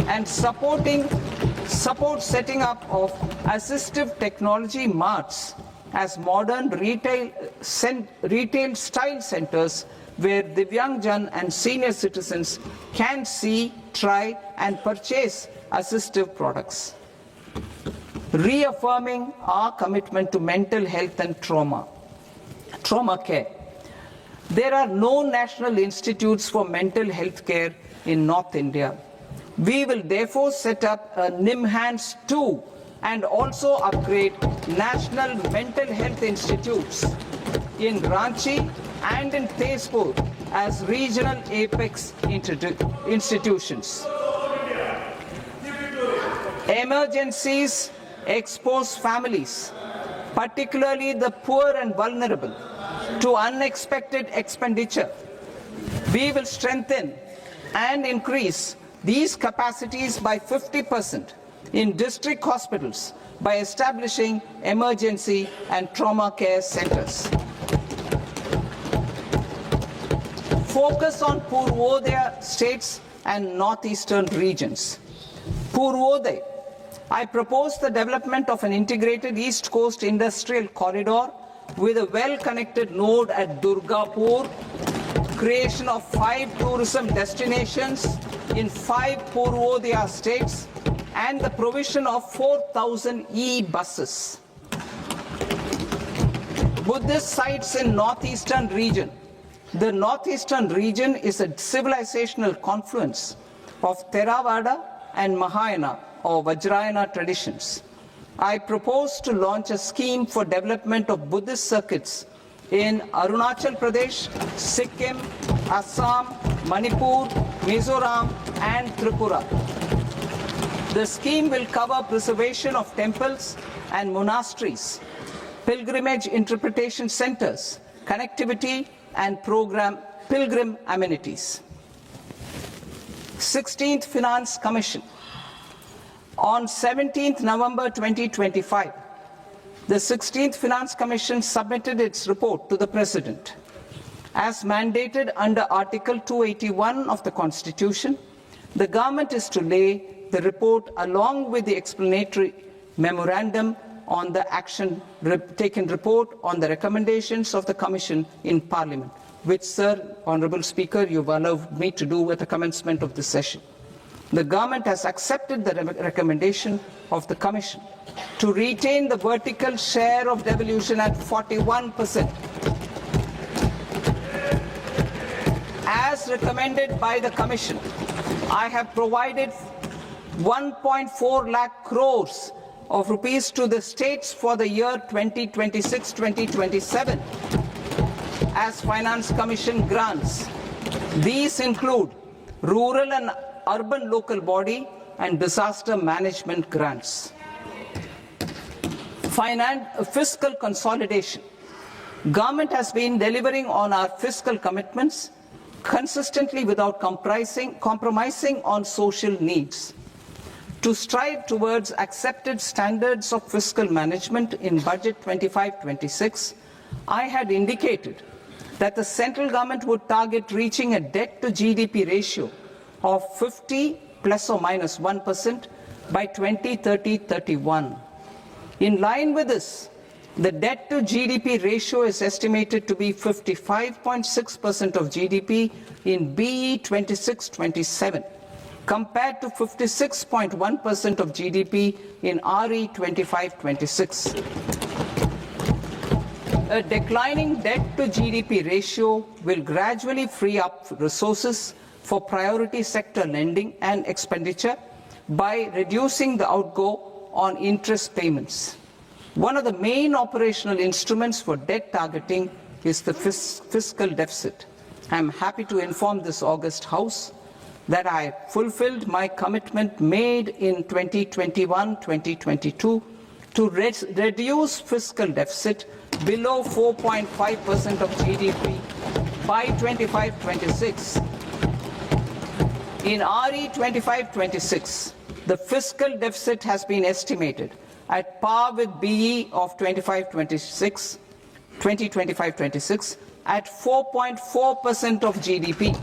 and support setting up of assistive technology marts as modern retail style centers where Divyangjan and senior citizens can see, try and purchase assistive products. Reaffirming our commitment to mental health and trauma care. There are no national institutes for mental health care in North India. We will therefore set up a NIMHANS 2 and also upgrade national mental health institutes in Ranchi and in Tezpur as regional apex institutions. Emergencies expose families, particularly the poor and vulnerable, to unexpected expenditure. We will strengthen and increase these capacities by 50% in district hospitals by establishing emergency and trauma care centers. Focus on Purvodaya states and northeastern regions. Purvodaya, I propose the development of an integrated East Coast industrial corridor with a well-connected node at Durgapur, creation of 5 tourism destinations in 5 Purvodaya states, and the provision of 4,000 e-buses. Buddhist sites in northeastern region. The northeastern region is a civilizational confluence of Theravada and Mahayana or Vajrayana traditions. I propose to launch a scheme for development of Buddhist circuits in Arunachal Pradesh, Sikkim, Assam, Manipur, Mizoram, and Tripura. The scheme will cover preservation of temples and monasteries, pilgrimage interpretation centers, connectivity, and pilgrim amenities. 16th Finance Commission. On 17th November 2025, the 16th Finance Commission submitted its report to the President. As mandated under Article 281 of the Constitution, the government is to lay the report along with the explanatory memorandum on the action taken report on the recommendations of the Commission in Parliament, which, Sir, Honourable Speaker, you've allowed me to do at the commencement of this session. The government has accepted the recommendation of the Commission to retain the vertical share of devolution at 41%. As recommended by the Commission, I have provided 1.4 lakh crores of rupees to the states for the year 2026-2027 as Finance Commission grants. These include rural and urban local body and disaster management grants. Fiscal consolidation. Government has been delivering on our fiscal commitments consistently without compromising on social needs. To strive towards accepted standards of fiscal management in Budget 25-26, I had indicated that the central government would target reaching a debt to GDP ratio of 50 plus or minus 1% by 2030-31. In line with this, the debt to GDP ratio is estimated to be 55.6% of GDP in BE 26-27. compared to 56.1% of GDP in RE 25-26. A declining debt to GDP ratio will gradually free up resources for priority sector lending and expenditure by reducing the outgo on interest payments. One of the main operational instruments for debt targeting is the fiscal deficit. I am happy to inform this august House that I fulfilled my commitment made in 2021-2022 to reduce fiscal deficit below 4.5% of GDP by 25-26. In RE 25-26, the fiscal deficit has been estimated at par with BE of 2025-26 at 4.4% of GDP.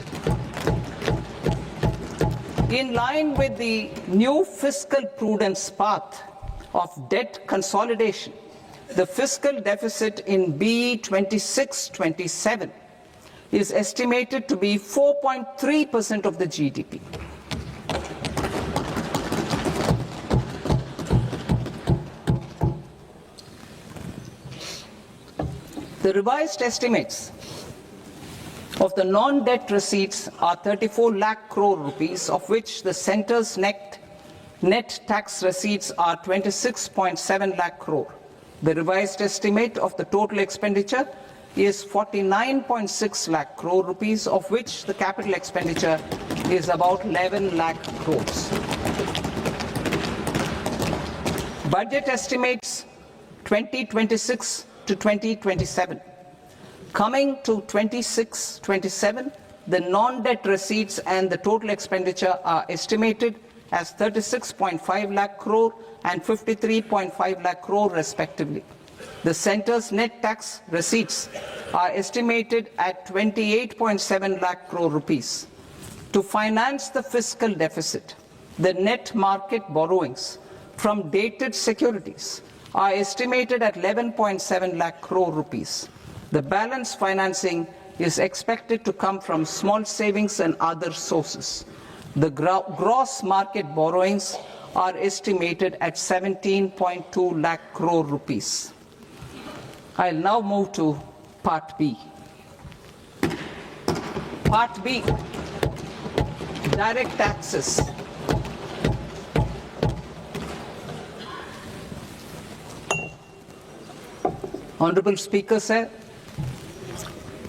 In line with the new fiscal prudence path of debt consolidation, the fiscal deficit in BE 26-27 is estimated to be 4.3% of the GDP. The revised estimates of the non-debt receipts are 34 lakh crore rupees, of which the centre's net tax receipts are 26.7 lakh crore. The revised estimate of the total expenditure is 49.6 lakh crore rupees, of which the capital expenditure is about 11 lakh crores. Budget estimates 2026 to 2027. Coming to 26-27, the non-debt receipts and the total expenditure are estimated as 36.5 lakh crore and 53.5 lakh crore respectively. The centre's net tax receipts are estimated at 28.7 lakh crore rupees. To finance the fiscal deficit, the net market borrowings from dated securities are estimated at 11.7 lakh crore rupees. The balance financing is expected to come from small savings and other sources. The gross market borrowings are estimated at 17.2 lakh crore rupees. I'll now move to Part B. Part B, direct taxes. Honorable Speaker, sir,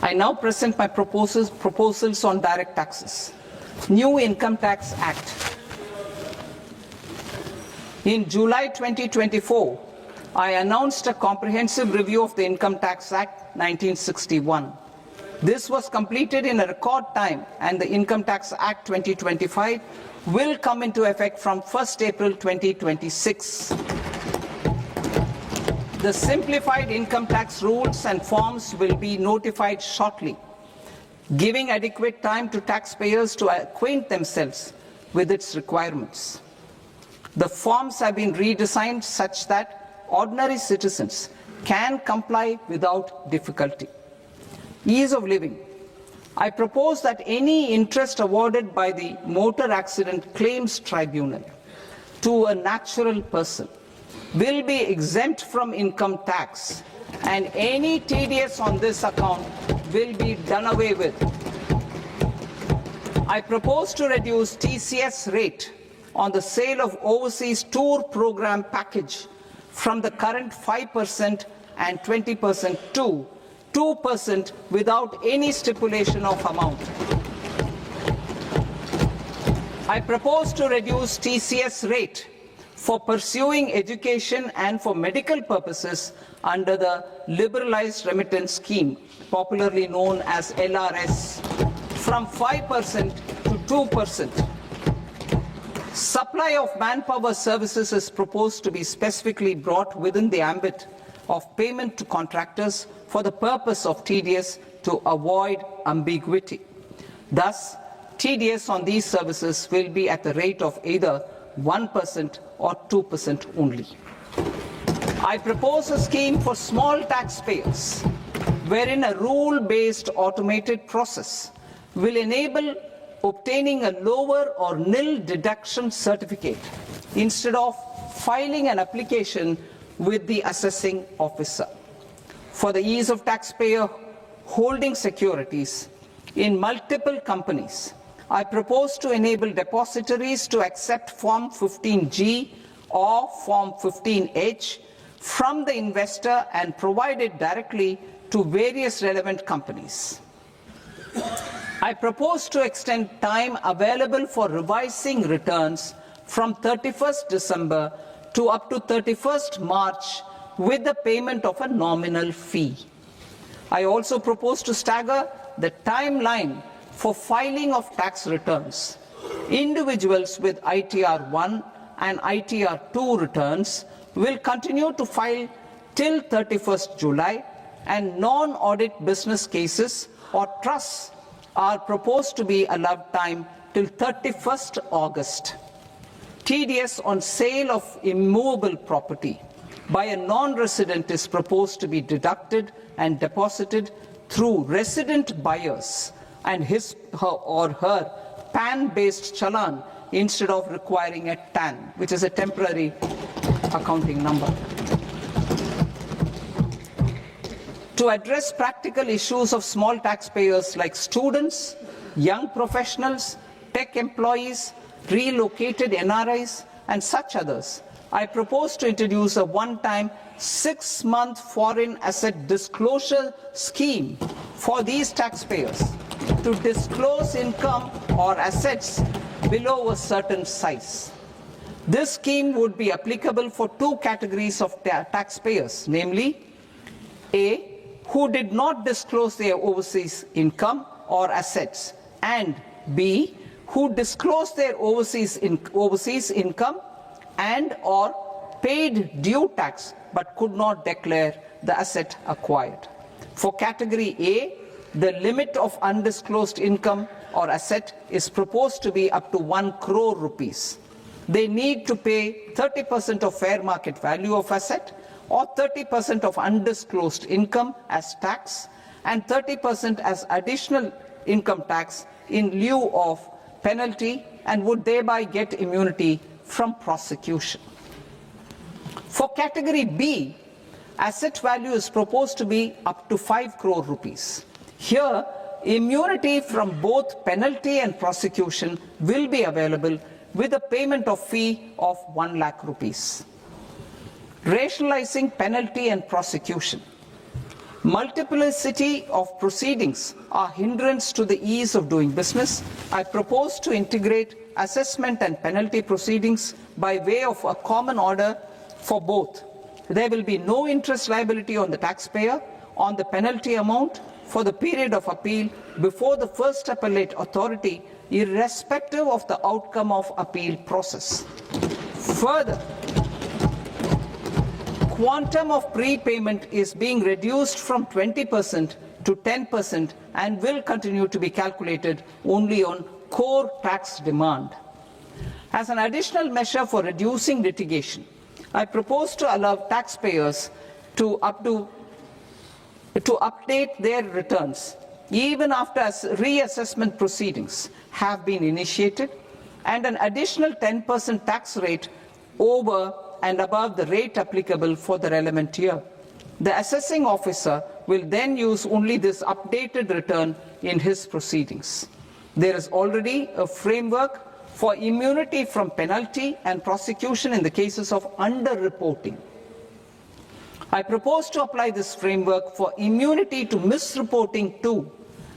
I now present my proposals on direct taxes. New Income Tax Act. In July 2024, I announced a comprehensive review of the Income Tax Act 1961. This was completed in a record time, and the Income Tax Act 2025 will come into effect from 1st April 2026. The simplified income tax rules and forms will be notified shortly, giving adequate time to taxpayers to acquaint themselves with its requirements. The forms have been redesigned such that ordinary citizens can comply without difficulty. Ease of living. I propose that any interest awarded by the Motor Accident Claims Tribunal to a natural person will be exempt from income tax, and any TDS on this account will be done away with. I propose to reduce TCS rate on the sale of overseas tour program package from the current 5% and 20% to 2% without any stipulation of amount. I propose to reduce TCS rate for pursuing education and for medical purposes under the Liberalized Remittance Scheme, popularly known as LRS, from 5% to 2%. Supply of manpower services is proposed to be specifically brought within the ambit of payment to contractors for the purpose of TDS to avoid ambiguity. Thus, TDS on these services will be at the rate of either 1% or 2% only. I propose a scheme for small taxpayers, wherein a rule-based automated process will enable obtaining a lower or nil deduction certificate instead of filing an application with the assessing officer. For the ease of taxpayer holding securities in multiple companies, I propose to enable depositories to accept Form 15G or Form 15H from the investor and provide it directly to various relevant companies. I propose to extend time available for revising returns from 31st December to up to 31st March with the payment of a nominal fee. I also propose to stagger the timeline for filing of tax returns. Individuals with ITR 1 and ITR 2 returns will continue to file till 31st July, and non-audit business cases or trusts are proposed to be allowed time till 31st August. TDS on sale of immovable property by a non-resident is proposed to be deducted and deposited through resident buyers and his or her PAN-based challan instead of requiring a TAN, which is a temporary accounting number. To address practical issues of small taxpayers like students, young professionals, tech employees, relocated NRIs, and such others, I propose to introduce a one-time 6-month foreign asset disclosure scheme for these taxpayers to disclose income or assets below a certain size. This scheme would be applicable for two categories of taxpayers, namely A, who did not disclose their overseas income or assets, and B, who disclosed their overseas income and or paid due tax but could not declare the asset acquired. For category A, the limit of undisclosed income or asset is proposed to be up to 1 crore rupees. They need to pay 30% of fair market value of asset or 30% of undisclosed income as tax and 30% as additional income tax in lieu of penalty and would thereby get immunity from prosecution. For category B, asset value is proposed to be up to 5 crore rupees. Here, immunity from both penalty and prosecution will be available with a payment of fee of 1 lakh rupees. Rationalizing penalty and prosecution. Multiplicity of proceedings are hindrance to the ease of doing business. I propose to integrate assessment and penalty proceedings by way of a common order for both. There will be no interest liability on the taxpayer on the penalty amount for the period of appeal before the first appellate authority, irrespective of the outcome of appeal process. Further, quantum of prepayment is being reduced from 20% to 10% and will continue to be calculated only on core tax demand. As an additional measure for reducing litigation, I propose to allow taxpayers to update their returns even after reassessment proceedings have been initiated and an additional 10% tax rate over and above the rate applicable for the relevant year. The assessing officer will then use only this updated return in his proceedings. There is already a framework for immunity from penalty and prosecution in the cases of underreporting. I propose to apply this framework for immunity to misreporting too.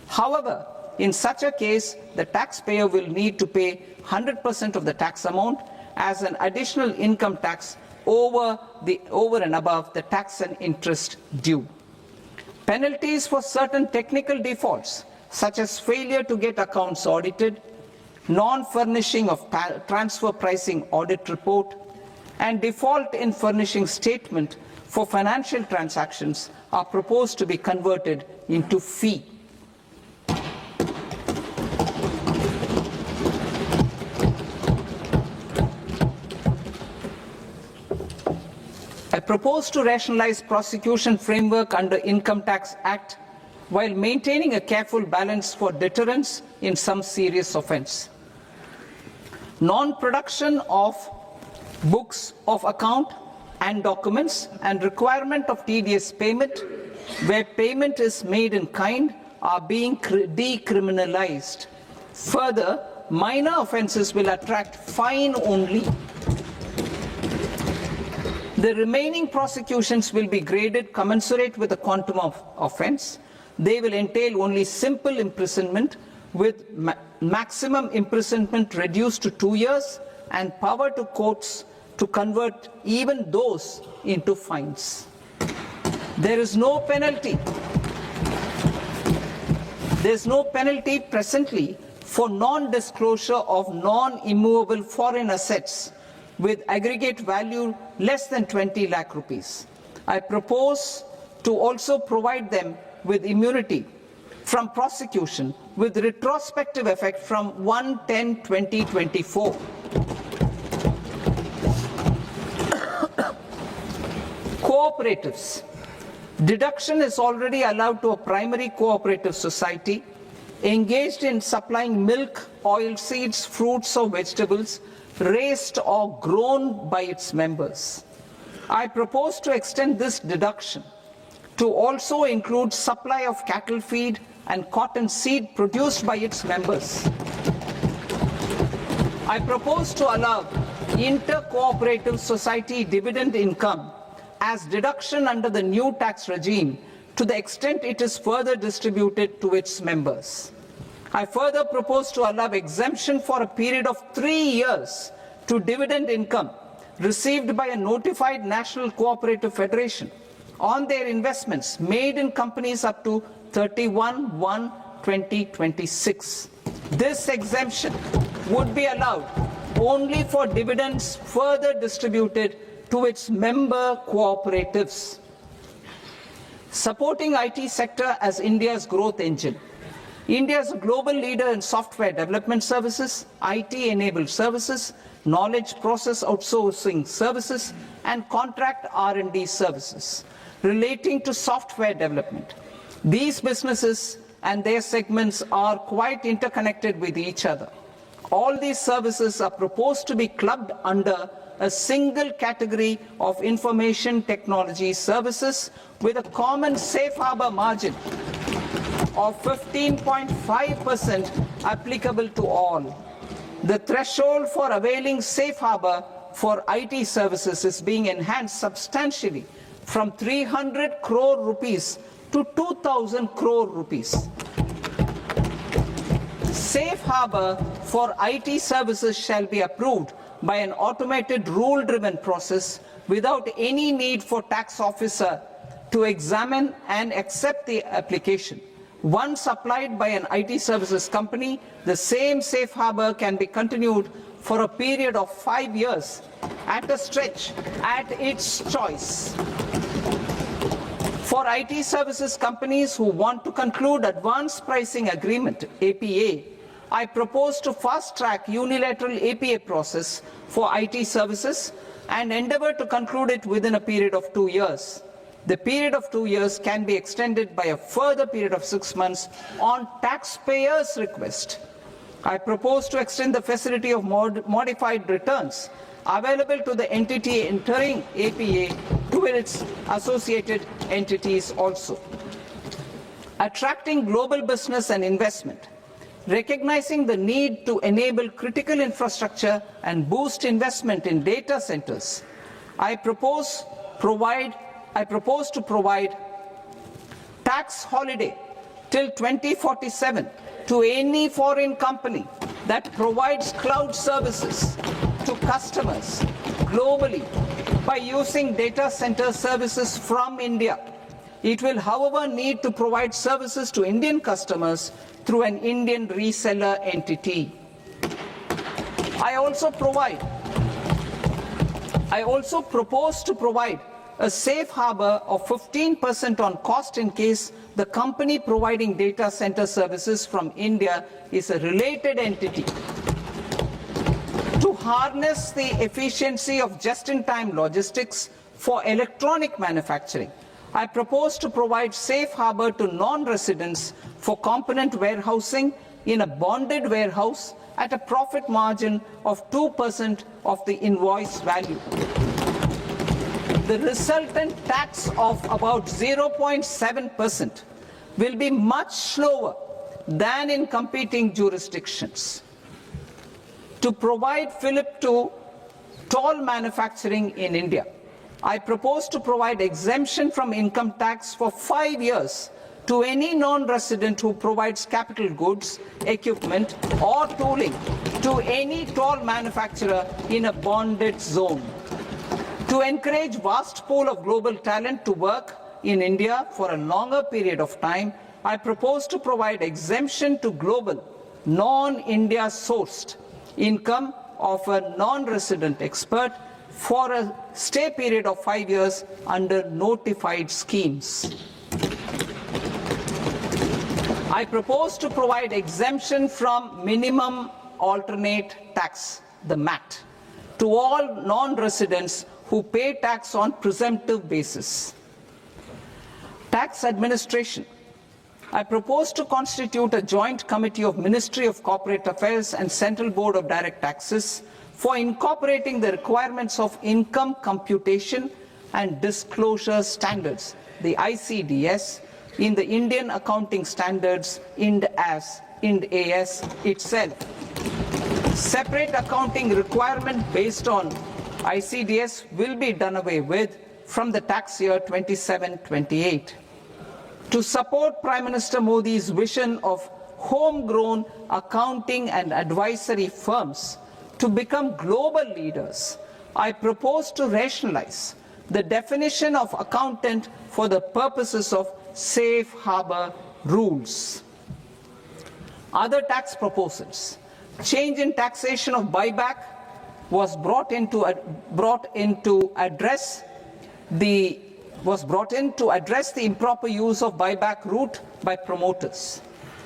However, in such a case, the taxpayer will need to pay 100% of the tax amount as an additional income tax over and above the tax and interest due. Penalties for certain technical defaults, such as failure to get accounts audited, non-furnishing of transfer pricing audit report, and default in furnishing statement for financial transactions are proposed to be converted into fee. I propose to rationalize prosecution framework under Income Tax Act while maintaining a careful balance for deterrence in some serious offence. Non-production of books of account and documents and requirement of TDS payment where payment is made in kind are being decriminalized. Further, minor offences will attract fine only. The remaining prosecutions will be graded commensurate with the quantum of offence. They will entail only simple imprisonment with maximum imprisonment reduced to 2 years and power to courts to convert even those into fines. There is no penalty. There is no penalty presently for non-disclosure of non-immovable foreign assets with aggregate value less than 20 lakh rupees. I propose to also provide them with immunity from prosecution with retrospective effect from 1/10/2024. Cooperatives. Deduction is already allowed to a primary cooperative society engaged in supplying milk, oilseeds, fruits or vegetables raised or grown by its members. I propose to extend this deduction to also include supply of cattle feed and cotton seed produced by its members. I propose to allow inter-cooperative society dividend income as deduction under the new tax regime to the extent it is further distributed to its members. I further propose to allow exemption for a period of 3 years to dividend income received by a notified national cooperative federation on their investments made in companies up to 31/1/2026. This exemption would be allowed only for dividends further distributed to its member cooperatives. Supporting IT sector as India's growth engine. India is a global leader in software development services, IT-enabled services, knowledge process outsourcing services, and contract R&D services relating to software development. These businesses and their segments are quite interconnected with each other. All these services are proposed to be clubbed under a single category of information technology services with a common safe harbor margin of 15.5% applicable to all. The threshold for availing safe harbor for IT services is being enhanced substantially from 300 crore rupees to 2,000 crore rupees. Safe harbor for IT services shall be approved by an automated rule-driven process without any need for tax officer to examine and accept the application. Once applied by an IT services company, the same safe harbor can be continued for a period of 5 years at a stretch at its choice. For IT services companies who want to conclude advanced pricing agreement, APA, I propose to fast-track unilateral APA process for IT services and endeavor to conclude it within a period of 2 years. The period of 2 years can be extended by a further period of 6 months on taxpayers' request. I propose to extend the facility of modified returns available to the entity entering APA to its associated entities also. Attracting global business and investment. Recognizing the need to enable critical infrastructure and boost investment in data centers, I propose to provide tax holiday till 2047 to any foreign company that provides cloud services to customers globally by using data center services from India. It will, however, need to provide services to Indian customers through an Indian reseller entity. I also propose to provide a safe harbor of 15% on cost in case the company providing data center services from India is a related entity. To harness the efficiency of just-in-time logistics for electronic manufacturing, I propose to provide safe harbor to non-residents for component warehousing in a bonded warehouse at a profit margin of 2% of the invoice value. The resultant tax of about 0.7% will be much lower than in competing jurisdictions. To provide fillip to toll manufacturing in India, I propose to provide exemption from income tax for 5 years to any non-resident who provides capital goods, equipment, or tooling to any toll manufacturer in a bonded zone. To encourage vast pool of global talent to work in India for a longer period of time, I propose to provide exemption to global, non-India sourced income of a non-resident expert for a stay period of 5 years under notified schemes. I propose to provide exemption from minimum alternate tax, the MAT, to all non-residents who pay tax on presumptive basis. Tax administration. I propose to constitute a joint committee of Ministry of Corporate Affairs and Central Board of Direct Taxes for incorporating the requirements of income computation and disclosure standards, the ICDS, in the Indian Accounting Standards, IND AS itself. Separate accounting requirement based on ICDS will be done away with from the tax year 27-28. To support Prime Minister Modi's vision of homegrown accounting and advisory firms to become global leaders, I propose to rationalize the definition of accountant for the purposes of safe harbor rules. Other tax proposals. Change in taxation of buyback was brought in to address the improper use of buyback route by promoters.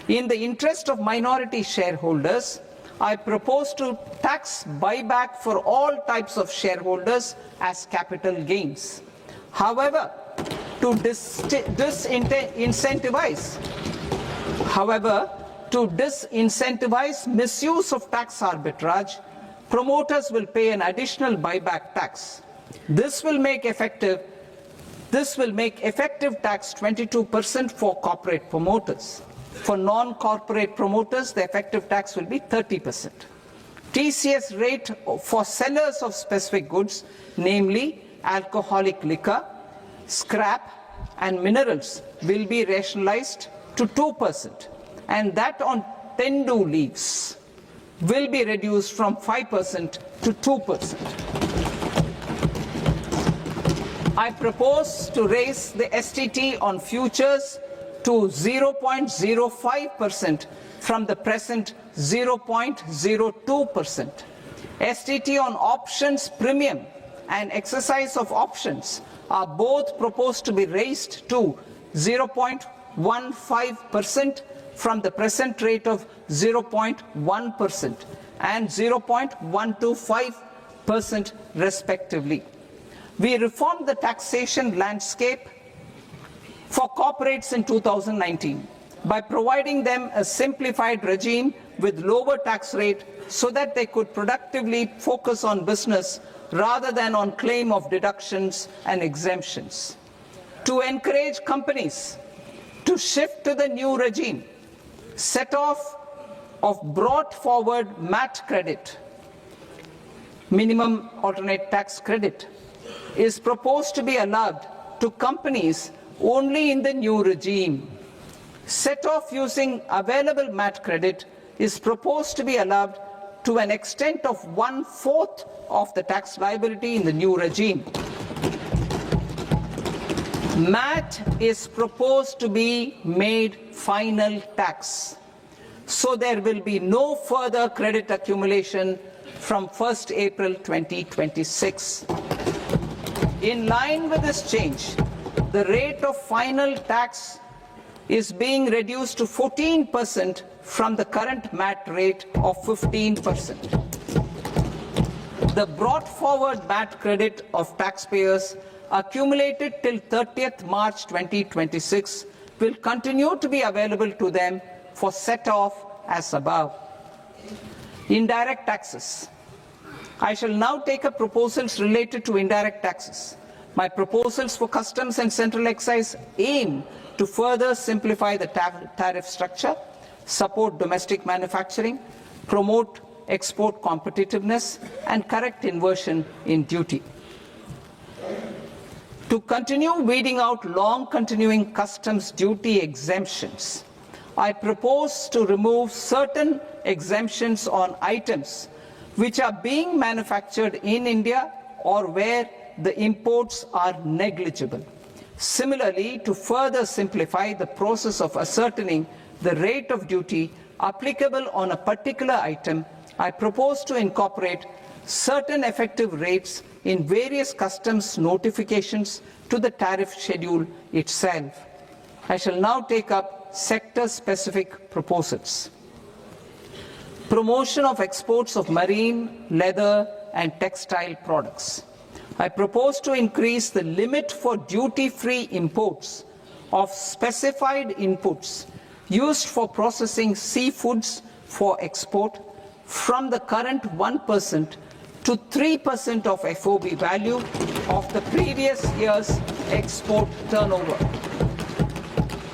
In the interest of minority shareholders, I propose to tax buyback for all types of shareholders as capital gains. However, to disincentivize misuse of tax arbitrage, promoters will pay an additional buyback tax. This will make effective tax 22% for corporate promoters. For non-corporate promoters, the effective tax will be 30%. TCS rate for sellers of specific goods, namely alcoholic liquor, scrap and minerals, will be rationalized to 2%, and that on tendu leaves will be reduced from 5% to 2%. I propose to raise the STT on futures to 0.05% from the present 0.02%. STT on options premium and exercise of options are both proposed to be raised to 0.15% from the present rate of 0.1% and 0.125% respectively. We reformed the taxation landscape for corporates in 2019 by providing them a simplified regime with lower tax rate so that they could productively focus on business rather than on claim of deductions and exemptions. To encourage companies to shift to the new regime, set-off of brought forward MAT credit, minimum alternate tax credit, is proposed to be allowed to companies only in the new regime. Set-off using available MAT credit is proposed to be allowed to an extent of 1/4 of the tax liability in the new regime. MAT is proposed to be made final tax, so there will be no further credit accumulation from 1st April 2026. In line with this change, the rate of final tax is being reduced to 14% from the current MAT rate of 15%. The brought forward MAT credit of taxpayers accumulated till 30th March 2026 will continue to be available to them for set-off as above. Indirect taxes. I shall now take up proposals related to indirect taxes. My proposals for customs and central excise aim to further simplify the tariff structure, support domestic manufacturing, promote export competitiveness, and correct inversion in duty. To continue weeding out long-continuing customs duty exemptions, I propose to remove certain exemptions on items which are being manufactured in India or where the imports are negligible. Similarly, to further simplify the process of ascertaining the rate of duty applicable on a particular item, I propose to incorporate certain effective rates in various customs notifications to the tariff schedule itself. I shall now take up sector-specific proposals. Promotion of exports of marine, leather, and textile products. I propose to increase the limit for duty-free imports of specified inputs used for processing seafoods for export from the current 1% to 3% of FOB value of the previous year's export turnover.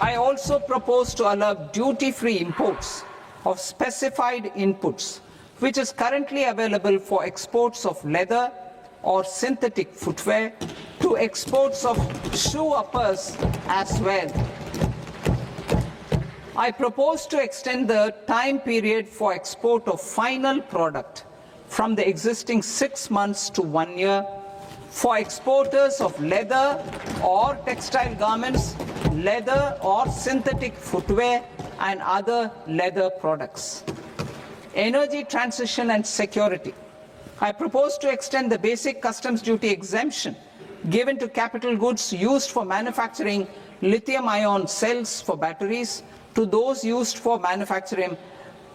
I also propose to allow duty-free imports of specified inputs, which is currently available for exports of leather or synthetic footwear, to exports of shoe uppers as well. I propose to extend the time period for export of final product from the existing 6 months to 1 year for exporters of leather or textile garments, leather or synthetic footwear, and other leather products. energy transition and security. I propose to extend the basic customs duty exemption given to capital goods used for manufacturing lithium-ion cells for batteries to those used for manufacturing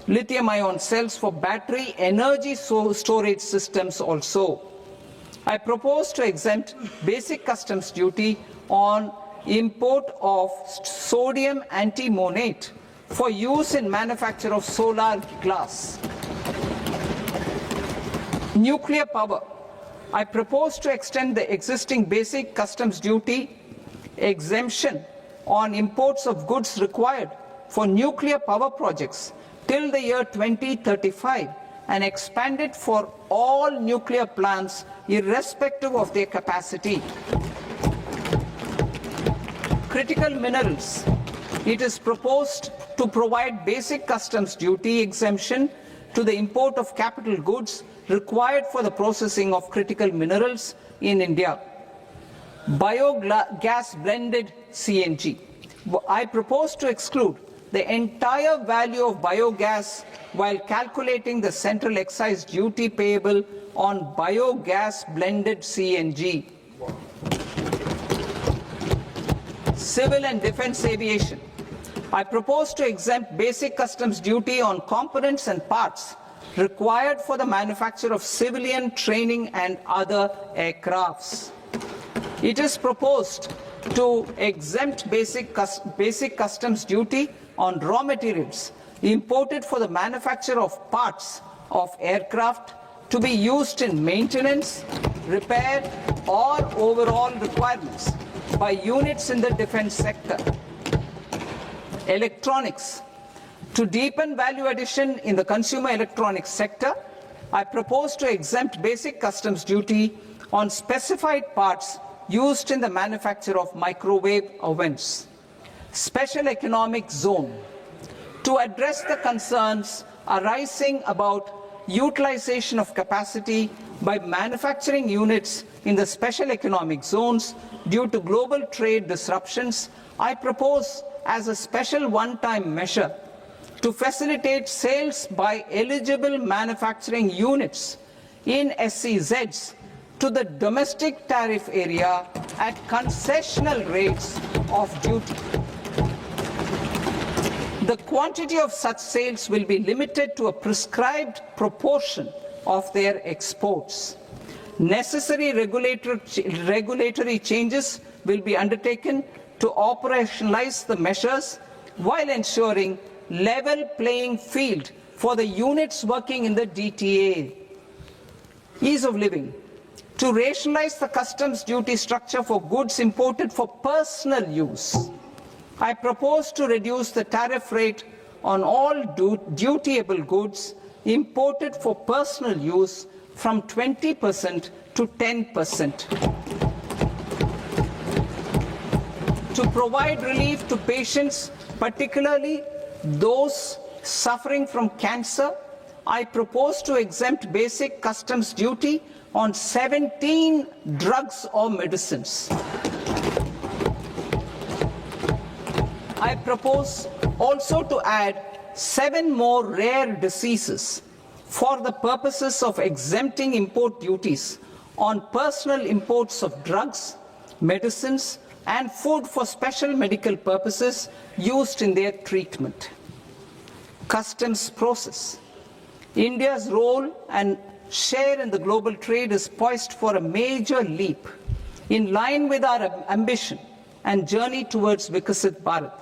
lithium-ion cells for battery energy storage systems also. I propose to exempt basic customs duty on import of sodium antimonate for use in manufacture of solar glass. Nuclear power. I propose to extend the existing basic customs duty exemption on imports of goods required for nuclear power projects till the year 2035 and expand it for all nuclear plants irrespective of their capacity. Critical minerals. It is proposed to provide basic customs duty exemption to the import of capital goods required for the processing of critical minerals in India. Biogas blended CNG. I propose to exclude the entire value of biogas while calculating the central excise duty payable on biogas blended CNG. Civil and defense aviation. I propose to exempt basic customs duty on components and parts required for the manufacture of civilian training and other aircrafts. It is proposed to exempt basic customs duty on raw materials imported for the manufacture of parts of aircraft to be used in maintenance, repair, or overall requirements by units in the defense sector. Electronics. To deepen value addition in the consumer electronics sector, I propose to exempt basic customs duty on specified parts used in the manufacture of microwave ovens. Special economic zone. To address the concerns arising about utilization of capacity by manufacturing units in the special economic zones due to global trade disruptions, I propose as a special one-time measure to facilitate sales by eligible manufacturing units in SEZs to the domestic tariff area at concessional rates of duty. The quantity of such sales will be limited to a prescribed proportion of their exports. Necessary regulatory changes will be undertaken to operationalize the measures while ensuring level playing field for the units working in the DTA. Ease of living. To rationalize the customs duty structure for goods imported for personal use, I propose to reduce the tariff rate on all dutiable goods imported for personal use from 20% to 10%. To provide relief to patients, particularly those suffering from cancer, I propose to exempt basic customs duty on 17 drugs or medicines. I propose also to add 7 more rare diseases for the purposes of exempting import duties on personal imports of drugs, medicines, and food for special medical purposes used in their treatment. Customs process. India's role and share in the global trade is poised for a major leap in line with our ambition and journey towards Vikasit Bharat.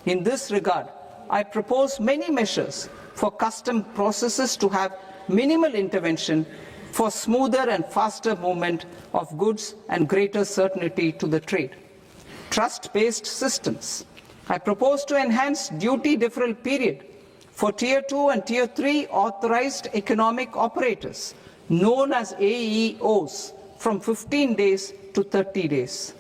In this regard, I propose many measures for custom processes to have minimal intervention for smoother and faster movement of goods and greater certainty to the trade. Trust-based systems. I propose to enhance duty deferral period for Tier 2 and Tier 3 authorized economic operators, known as AEOs, from 15 days to 30 days.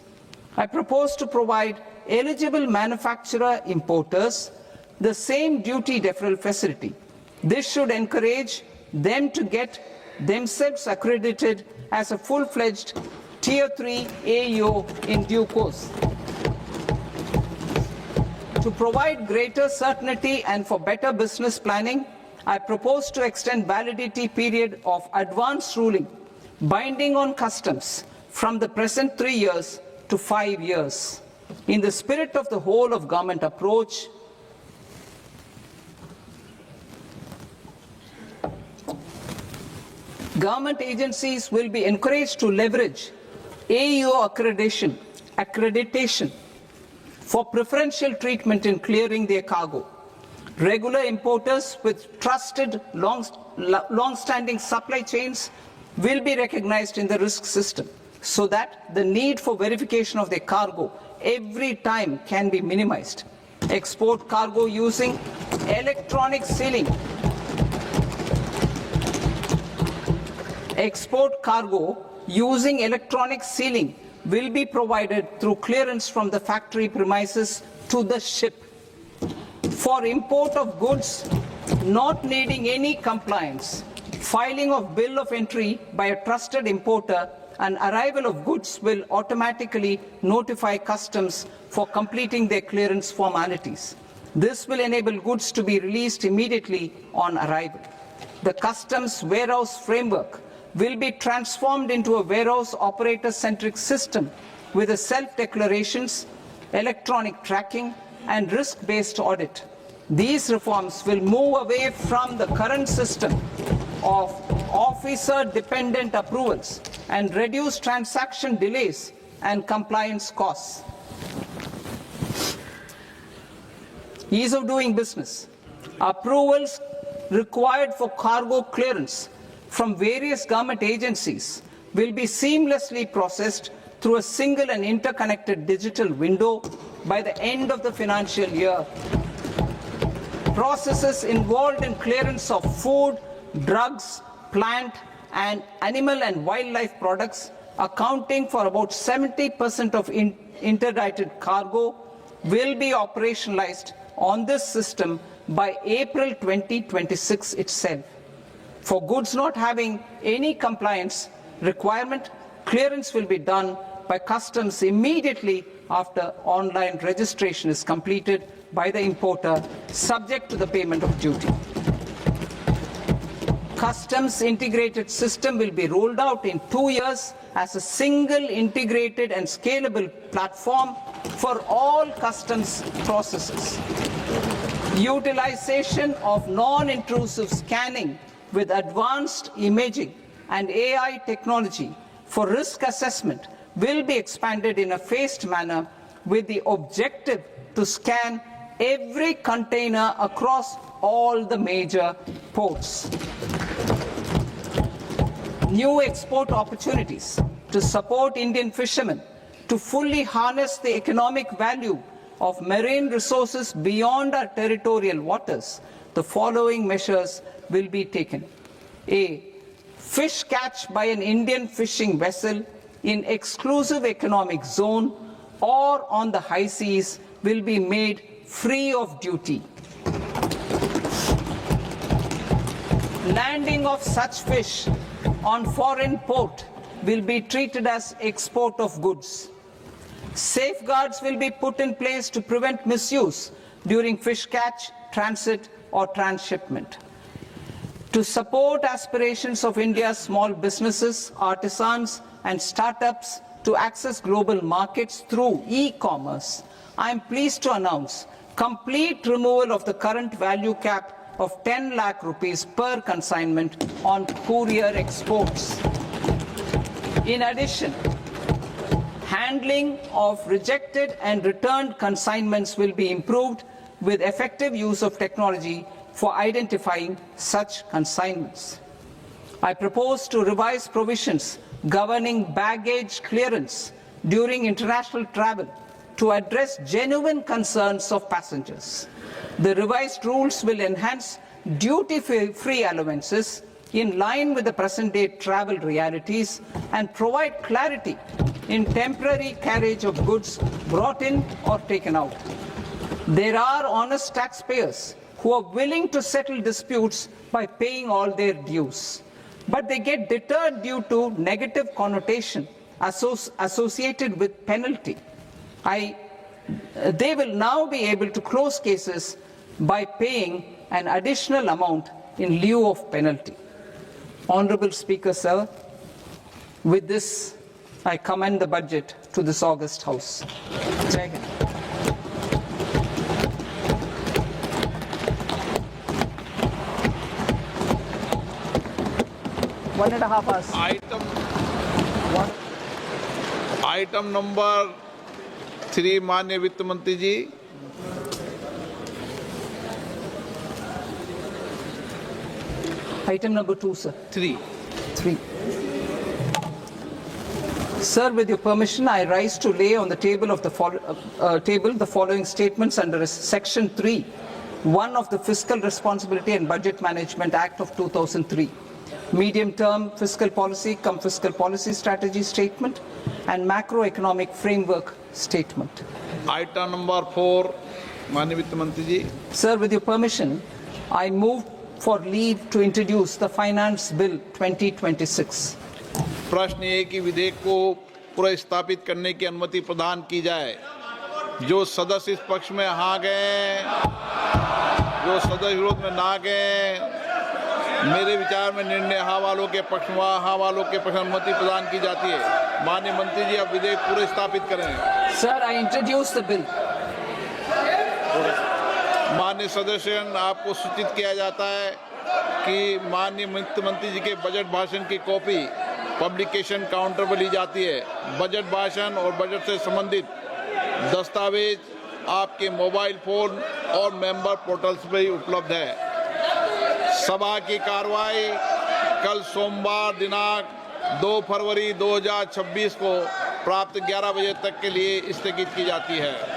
I propose to provide eligible manufacturer importers the same duty deferral facility. This should encourage them to get themselves accredited as a full-fledged Tier 3 AEO in due course. To provide greater certainty and for better business planning, I propose to extend validity period of advance ruling binding on customs from the present 3 years to 5 years. In the spirit of the whole of government approach, government agencies will be encouraged to leverage AEO accreditation for preferential treatment in clearing their cargo. Regular importers with trusted long-standing supply chains will be recognized in the risk system so that the need for verification of their cargo every time can be minimized. Export cargo using electronic sealing. Export cargo using electronic sealing will be provided through clearance from the factory premises to the ship. For import of goods not needing any compliance, filing of bill of entry by a trusted importer and arrival of goods will automatically notify customs for completing their clearance formalities. This will enable goods to be released immediately on arrival. The customs warehouse framework will be transformed into a warehouse operator-centric system with a self-declarations, electronic tracking, and risk-based audit. These reforms will move away from the current system of officer-dependent approvals and reduce transaction delays and compliance costs. Ease of doing business. Approvals required for cargo clearance from various government agencies will be seamlessly processed through a single and interconnected digital window by the end of the financial year. Processes involved in clearance of food, drugs, plant, and animal and wildlife products, accounting for about 70% of interdicted cargo, will be operationalized on this system by April 2026 itself. For goods not having any compliance requirement, clearance will be done by customs immediately after online registration is completed by the importer, subject to the payment of duty. Customs integrated system will be rolled out in 2 years as a single integrated and scalable platform for all customs processes. Utilization of non-intrusive scanning with advanced imaging and AI technology for risk assessment will be expanded in a phased manner with the objective to scan every container across all the major ports. New export opportunities to support Indian fishermen to fully harness the economic value of marine resources beyond our territorial waters. The following measures will be taken. A. Fish catch by an Indian fishing vessel in exclusive economic zone or on the high seas will be made free of duty. Landing of such fish on foreign port will be treated as export of goods. Safeguards will be put in place to prevent misuse during fish catch, transit, or transshipment. To support aspirations of India's small businesses, artisans, and startups to access global markets through e-commerce, I am pleased to announce complete removal of the current value cap of 10 lakh rupees per consignment on courier exports. In addition, handling of rejected and returned consignments will be improved with effective use of technology for identifying such consignments. I propose to revise provisions governing baggage clearance during international travel to address genuine concerns of passengers. The revised rules will enhance duty-free allowances in line with the present-day travel realities and provide clarity in temporary carriage of goods brought in or taken out. There are honest taxpayers who are willing to settle disputes by paying all their dues, but they get deterred due to negative connotation associated with penalty. They will now be able to close cases by paying an additional amount in lieu of penalty. Honorable Speaker, sir, with this, I commend the budget to this august House. Jai Hind. One and a half hours. Item number 3 माननीय वित्त मंत्री जी। Item number 2, sir. 3। 3. Sir, with your permission, I rise to lay on the table of the following statements under Section 3, 1 of the Fiscal Responsibility and Budget Management Act of 2003. Medium-term fiscal policy cum fiscal policy strategy statement and macroeconomic framework statement. Item number 4 माननीय वित्त मंत्री जी। Sir, with your permission, I move for leave to introduce the Finance Bill 2026. प्रश्न ये कि विधेयक को पुनर्स्थापित करने की अनुमति प्रदान की जाए। जो सदस्य इस पक्ष में हाँ गए, जो सदस्य विरोध में ना गए, मेरे विचार में निर्णय हाँ वालों के पक्ष में, हाँ वालों के पक्ष में अनुमति प्रदान की जाती है। माननीय मंत्री जी, अब विधेयक पूरे स्थापित करें। Sir, I introduce the bill. माननीय सदस्यगण, आपको सूचित किया जाता है कि माननीय वित्त मंत्री जी के बजट भाषण की कॉपी पब्लिकेशन काउंटर पर ली जाती है। बजट भाषण और बजट से संबंधित दस्तावेज आपके मोबाइल फोन और मेंबर पोर्टल्स पर ही उपलब्ध है। सभा की कार्रवाई कल सोमवार दिनांक 2 फरवरी 2026 को प्राप्त 11 बजे तक के लिए स्थगित की जाती है।